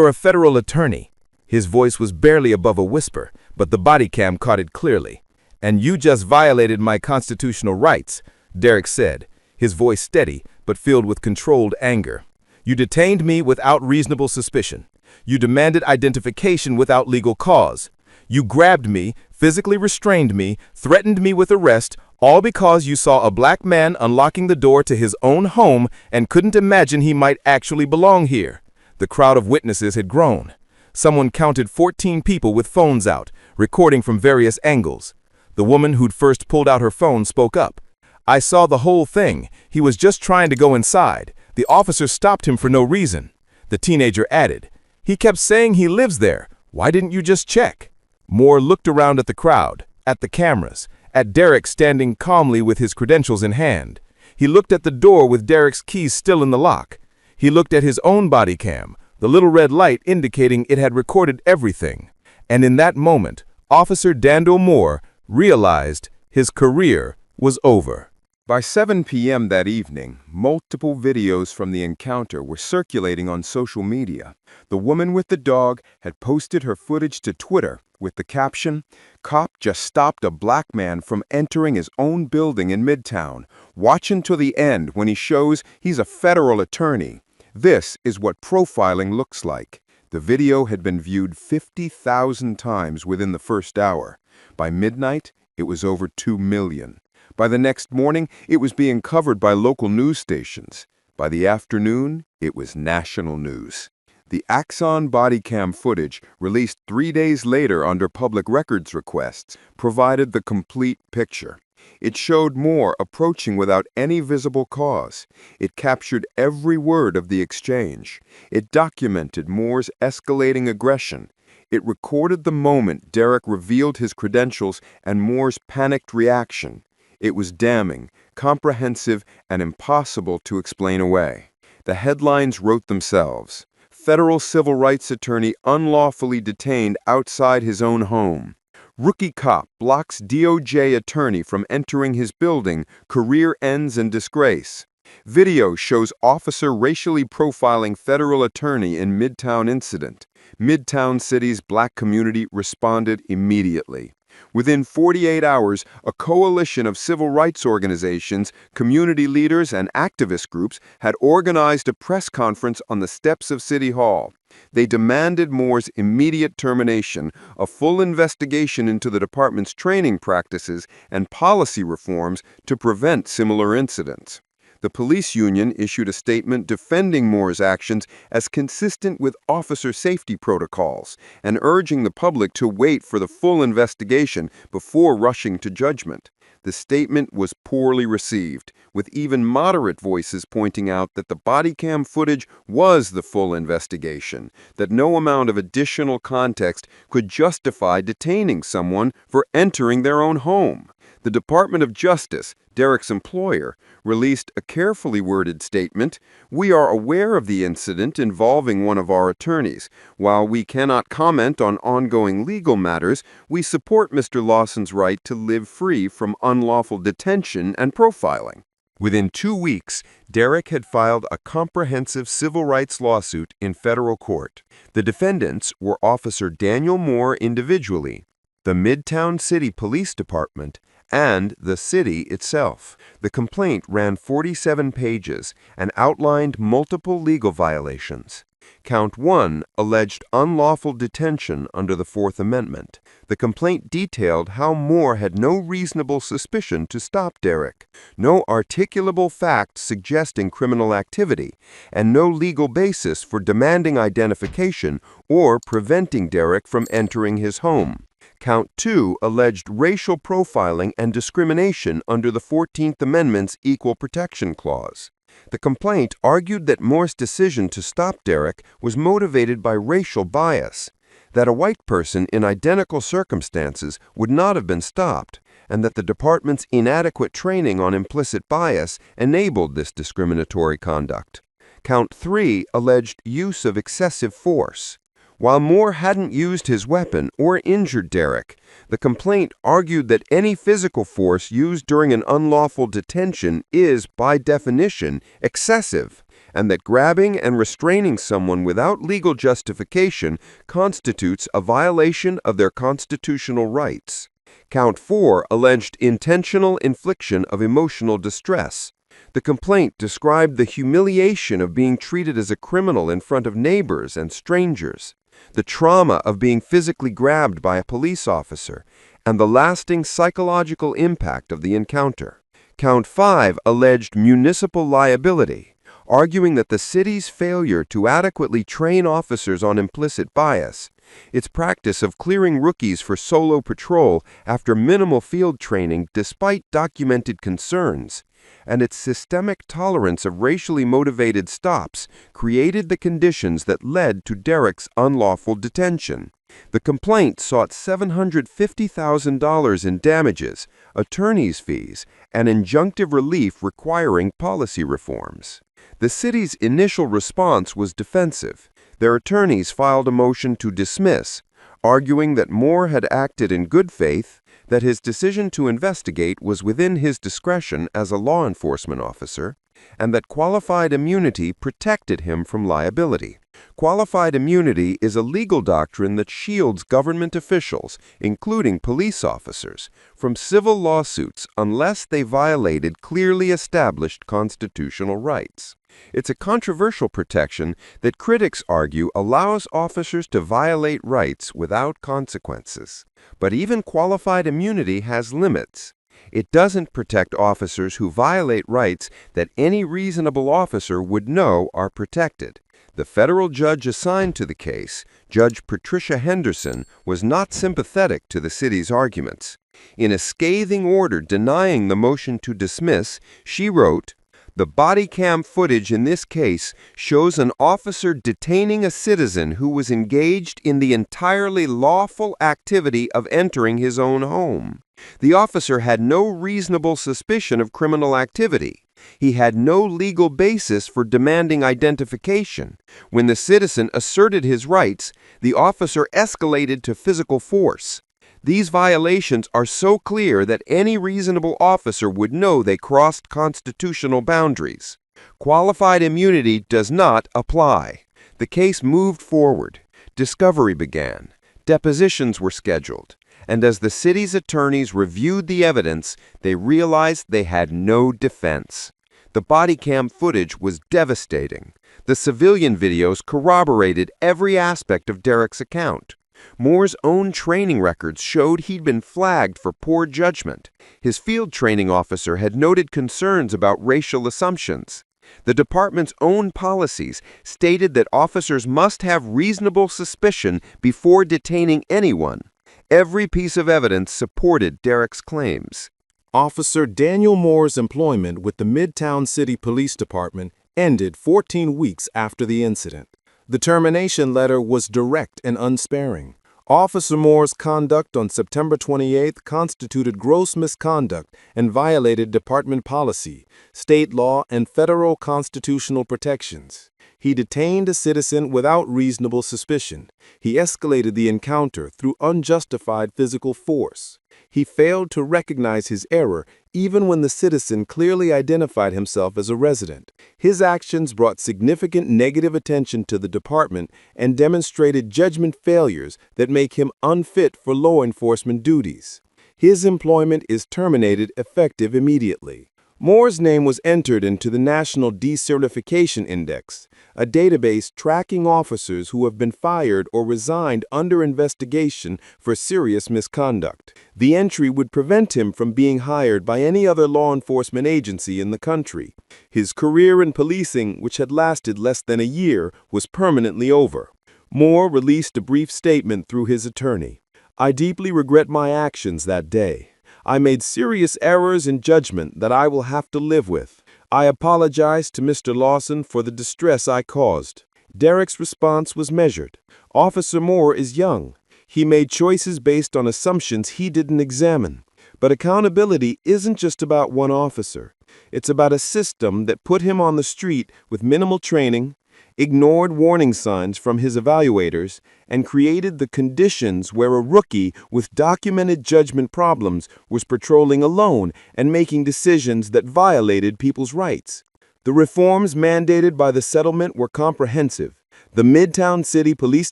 a federal attorney." His voice was barely above a whisper, but the body cam caught it clearly. "And you just violated my constitutional rights," Derek said, his voice steady but filled with controlled anger. "You detained me without reasonable suspicion. You demanded identification without legal cause. You grabbed me, physically restrained me, threatened me with arrest, all because you saw a black man unlocking the door to his own home and couldn't imagine he might actually belong here." The crowd of witnesses had grown. Someone counted 14 people with phones out, recording from various angles. The woman who'd first pulled out her phone spoke up. "I saw the whole thing. He was just trying to go inside. The officer stopped him for no reason." The teenager added, "He kept saying he lives there. Why didn't you just check?" Moore looked around at the crowd, at the cameras, at Derek standing calmly with his credentials in hand. He looked at the door with Derek's keys still in the lock. He looked at his own body cam, the little red light indicating it had recorded everything. And in that moment, Officer Daniel Moore realized his career was over. By 7 p.m. that evening, multiple videos from the encounter were circulating on social media. The woman with the dog had posted her footage to Twitter with the caption, "Cop just stopped a black man from entering his own building in Midtown. Watch until the end when he shows he's a federal attorney. This is what profiling looks like." The video had been viewed 50,000 times within the first hour. By midnight, it was over 2 million. By the next morning, it was being covered by local news stations. By the afternoon, it was national news. The Axon Bodycam footage, released 3 days later under public records requests, provided the complete picture. It showed Moore approaching without any visible cause. It captured every word of the exchange. It documented Moore's escalating aggression. It recorded the moment Derek revealed his credentials and Moore's panicked reaction. It was damning, comprehensive, and impossible to explain away. The headlines wrote themselves. Federal civil rights attorney unlawfully detained outside his own home. Rookie cop blocks DOJ attorney from entering his building, career ends in disgrace. Video shows officer racially profiling federal attorney in Midtown incident. Midtown City's black community responded immediately. Within 48 hours, a coalition of civil rights organizations, community leaders, and activist groups had organized a press conference on the steps of City Hall. They demanded Moore's immediate termination, a full investigation into the department's training practices, and policy reforms to prevent similar incidents. The police union issued a statement defending Moore's actions as consistent with officer safety protocols and urging the public to wait for the full investigation before rushing to judgment. The statement was poorly received, with even moderate voices pointing out that the Bodycam footage was the full investigation, that no amount of additional context could justify detaining someone for entering their own home. The Department of Justice, Derek's employer, released a carefully worded statement. "We are aware of the incident involving one of our attorneys. While we cannot comment on ongoing legal matters, we support Mr. Lawson's right to live free from unlawful detention and profiling." Within 2 weeks, Derek had filed a comprehensive civil rights lawsuit in federal court. The defendants were Officer Daniel Moore individually, the Midtown City Police Department, and the city itself. The complaint ran 47 pages and outlined multiple legal violations. Count 1 alleged unlawful detention under the Fourth Amendment. The complaint detailed how Moore had no reasonable suspicion to stop Derek, no articulable facts suggesting criminal activity, and no legal basis for demanding identification or preventing Derek from entering his home. Count 2 alleged racial profiling and discrimination under the 14th Amendment's Equal Protection Clause. The complaint argued that Moore's decision to stop Derek was motivated by racial bias, that a white person in identical circumstances would not have been stopped, and that the department's inadequate training on implicit bias enabled this discriminatory conduct. Count 3 alleged use of excessive force. While Moore hadn't used his weapon or injured Derek, the complaint argued that any physical force used during an unlawful detention is, by definition, excessive, and that grabbing and restraining someone without legal justification constitutes a violation of their constitutional rights. Count 4 alleged intentional infliction of emotional distress. The complaint described the humiliation of being treated as a criminal in front of neighbors and strangers, the trauma of being physically grabbed by a police officer, and the lasting psychological impact of the encounter. Count 5 alleged municipal liability, arguing that the city's failure to adequately train officers on implicit bias, its practice of clearing rookies for solo patrol after minimal field training despite documented concerns, and its systemic tolerance of racially motivated stops created the conditions that led to Derek's unlawful detention. The complaint sought $750,000 in damages, attorney's fees, and injunctive relief requiring policy reforms. The city's initial response was defensive. Their attorneys filed a motion to dismiss, arguing that Moore had acted in good faith, that his decision to investigate was within his discretion as a law enforcement officer, and that qualified immunity protected him from liability. Qualified immunity is a legal doctrine that shields government officials, including police officers, from civil lawsuits unless they violated clearly established constitutional rights. It's a controversial protection that critics argue allows officers to violate rights without consequences. But even qualified immunity has limits. It doesn't protect officers who violate rights that any reasonable officer would know are protected. The federal judge assigned to the case, Judge Patricia Henderson, was not sympathetic to the city's arguments. In a scathing order denying the motion to dismiss, she wrote, "The body cam footage in this case shows an officer detaining a citizen who was engaged in the entirely lawful activity of entering his own home. The officer had no reasonable suspicion of criminal activity. He had no legal basis for demanding identification. When the citizen asserted his rights, the officer escalated to physical force. These violations are so clear that any reasonable officer would know they crossed constitutional boundaries. Qualified immunity does not apply. The case moved forward. Discovery began. Depositions were scheduled. And as the city's attorneys reviewed the evidence, they realized they had no defense. The Bodycam footage was devastating. The civilian videos corroborated every aspect of Derek's account. Moore's own training records showed he'd been flagged for poor judgment. His field training officer had noted concerns about racial assumptions. The department's own policies stated that officers must have reasonable suspicion before detaining anyone. Every piece of evidence supported Derek's claims. Officer Daniel Moore's employment with the Midtown City Police Department ended 14 weeks after the incident. The termination letter was direct and unsparing. Officer Moore's conduct on September 28th constituted gross misconduct and violated department policy, state law, and federal constitutional protections. He detained a citizen without reasonable suspicion. He escalated the encounter through unjustified physical force. He failed to recognize his error even when the citizen clearly identified himself as a resident. His actions brought significant negative attention to the department and demonstrated judgment failures that make him unfit for law enforcement duties. His employment is terminated effective immediately. Moore's name was entered into the National Decertification Index, a database tracking officers who have been fired or resigned under investigation for serious misconduct. The entry would prevent him from being hired by any other law enforcement agency in the country. His career in policing, which had lasted less than a year, was permanently over. Moore released a brief statement through his attorney. "I deeply regret my actions that day. I made serious errors in judgment that I will have to live with. I apologize to Mr. Lawson for the distress I caused." Derek's response was measured. Officer Moore is young. He made choices based on assumptions he didn't examine. But accountability isn't just about one officer. It's about a system that put him on the street with minimal training, ignored warning signs from his evaluators, and created the conditions where a rookie with documented judgment problems was patrolling alone and making decisions that violated people's rights. The reforms mandated by the settlement were comprehensive. The Midtown City Police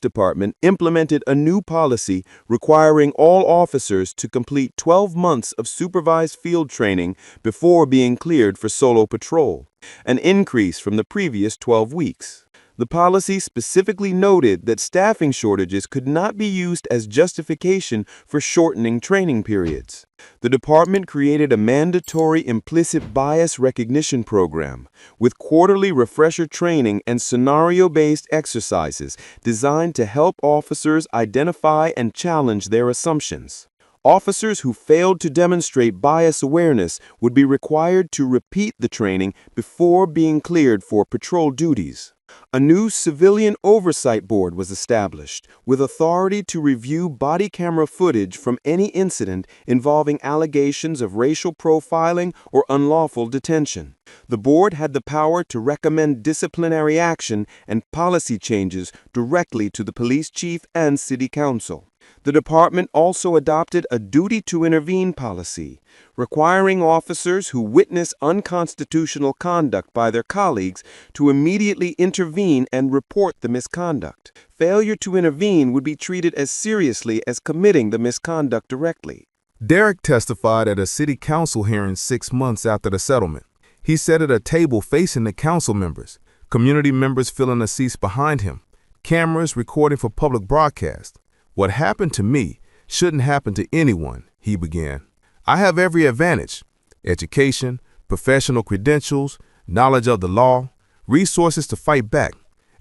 Department implemented a new policy requiring all officers to complete 12 months of supervised field training before being cleared for solo patrol, an increase from the previous 12 weeks. The policy specifically noted that staffing shortages could not be used as justification for shortening training periods. The department created a mandatory implicit bias recognition program with quarterly refresher training and scenario-based exercises designed to help officers identify and challenge their assumptions. Officers who failed to demonstrate bias awareness would be required to repeat the training before being cleared for patrol duties. A new civilian oversight board was established, with authority to review body camera footage from any incident involving allegations of racial profiling or unlawful detention. The board had the power to recommend disciplinary action and policy changes directly to the police chief and city council. The department also adopted a duty to intervene policy, requiring officers who witness unconstitutional conduct by their colleagues to immediately intervene and report the misconduct. Failure to intervene would be treated as seriously as committing the misconduct directly. Derek testified at a city council hearing 6 months after the settlement. He sat at a table facing the council members, community members filling the seats behind him, cameras recording for public broadcast. "What happened to me shouldn't happen to anyone," he began. "I have every advantage: education, professional credentials, knowledge of the law, resources to fight back,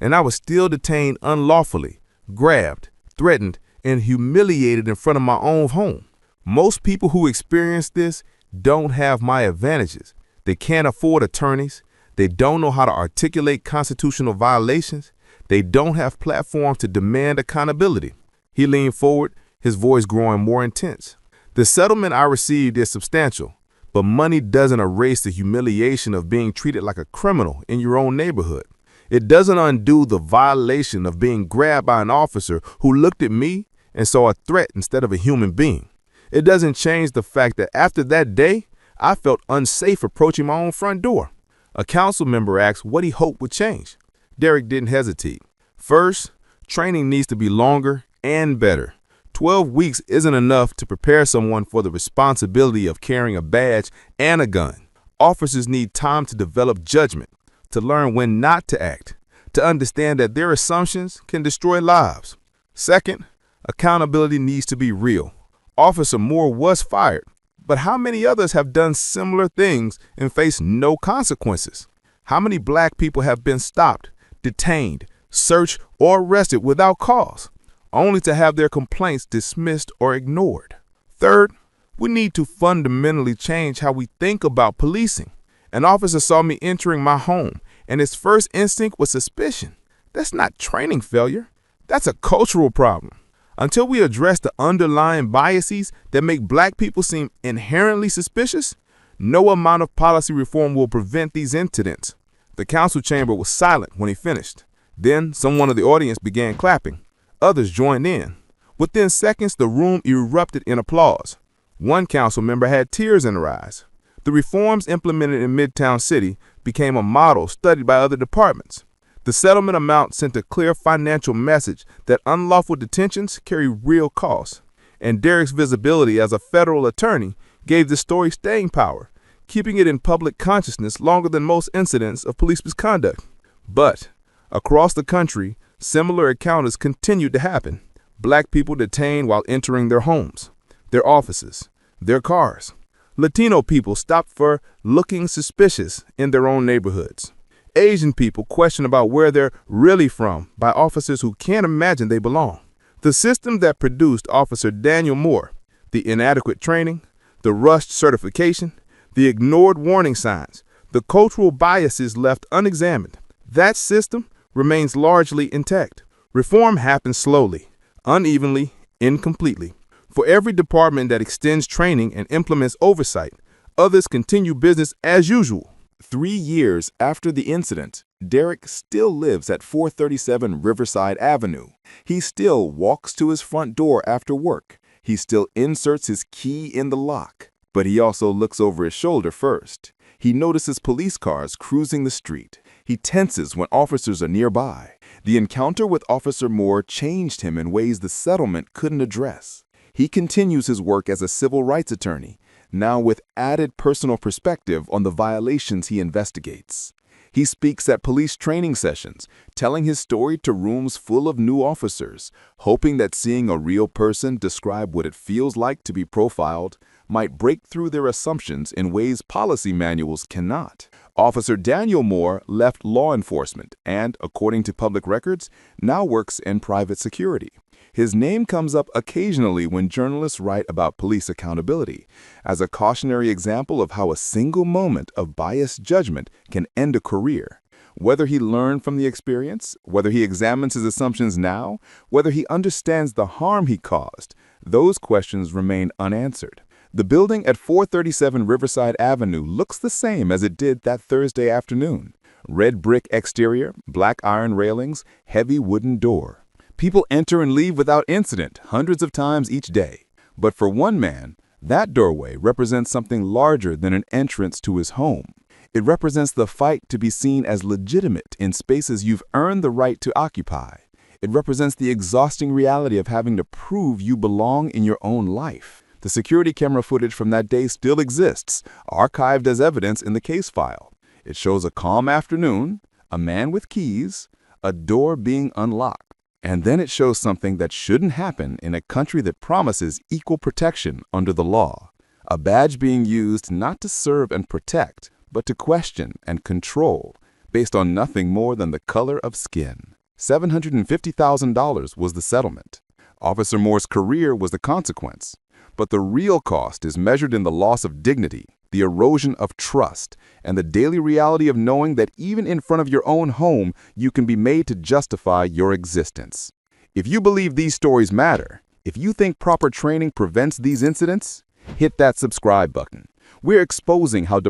and I was still detained unlawfully, grabbed, threatened, and humiliated in front of my own home. Most people who experience this don't have my advantages. They can't afford attorneys. They don't know how to articulate constitutional violations. They don't have platforms to demand accountability." He leaned forward, his voice growing more intense. "The settlement I received is substantial, but money doesn't erase the humiliation of being treated like a criminal in your own neighborhood. It doesn't undo the violation of being grabbed by an officer who looked at me and saw a threat instead of a human being. It doesn't change the fact that after that day, I felt unsafe approaching my own front door. A council member asked what he hoped would change. Derek didn't hesitate. First, training needs to be longer and better. 12 weeks isn't enough to prepare someone for the responsibility of carrying a badge and a gun. Officers need time to develop judgment, to learn when not to act, to understand that their assumptions can destroy lives. Second, accountability needs to be real. Officer Moore was fired, but how many others have done similar things and faced no consequences? How many black people have been stopped, detained, searched, or arrested without cause, only to have their complaints dismissed or ignored? Third, we need to fundamentally change how we think about policing. An officer saw me entering my home, and his first instinct was suspicion. That's not training failure. That's a cultural problem. Until we address the underlying biases that make black people seem inherently suspicious, no amount of policy reform will prevent these incidents. The council chamber was silent when he finished. Then someone in the audience began clapping. Others joined in. Within seconds, the room erupted in applause. One council member had tears in her eyes. The reforms implemented in Midtown City became a model studied by other departments. The settlement amount sent a clear financial message that unlawful detentions carry real costs, and Derek's visibility as a federal attorney gave the story staying power, keeping it in public consciousness longer than most incidents of police misconduct. But across the country, similar encounters continued to happen. Black people detained while entering their homes, their offices, their cars. Latino people stopped for looking suspicious in their own neighborhoods. Asian people questioned about where they're really from by officers who can't imagine they belong. The system that produced Officer Daniel Moore, the inadequate training, the rushed certification, the ignored warning signs, the cultural biases left unexamined, that system remains largely intact. Reform happens slowly, unevenly, incompletely. For every department that extends training and implements oversight, others continue business as usual. 3 years after the incident, Derek still lives at 437 Riverside Avenue. He still walks to his front door after work. He still inserts his key in the lock. But he also looks over his shoulder first. He notices police cars cruising the street. He tenses when officers are nearby. The encounter with Officer Moore changed him in ways the settlement couldn't address. He continues his work as a civil rights attorney, now with added personal perspective on the violations he investigates. He speaks at police training sessions, telling his story to rooms full of new officers, hoping that seeing a real person describe what it feels like to be profiled might break through their assumptions in ways policy manuals cannot. Officer Daniel Moore left law enforcement and, according to public records, now works in private security. His name comes up occasionally when journalists write about police accountability, as a cautionary example of how a single moment of biased judgment can end a career. Whether he learned from the experience, whether he examines his assumptions now, whether he understands the harm he caused, those questions remain unanswered. The building at 437 Riverside Avenue looks the same as it did that Thursday afternoon. Red brick exterior, black iron railings, heavy wooden door. People enter and leave without incident hundreds of times each day. But for one man, that doorway represents something larger than an entrance to his home. It represents the fight to be seen as legitimate in spaces you've earned the right to occupy. It represents the exhausting reality of having to prove you belong in your own life. The security camera footage from that day still exists, archived as evidence in the case file. It shows a calm afternoon, a man with keys, a door being unlocked. And then it shows something that shouldn't happen in a country that promises equal protection under the law. A badge being used not to serve and protect, but to question and control, based on nothing more than the color of skin. $750,000 was the settlement. Officer Moore's career was the consequence. But the real cost is measured in the loss of dignity, the erosion of trust, and the daily reality of knowing that even in front of your own home, you can be made to justify your existence. If you believe these stories matter, if you think proper training prevents these incidents, hit that subscribe button. We're exposing how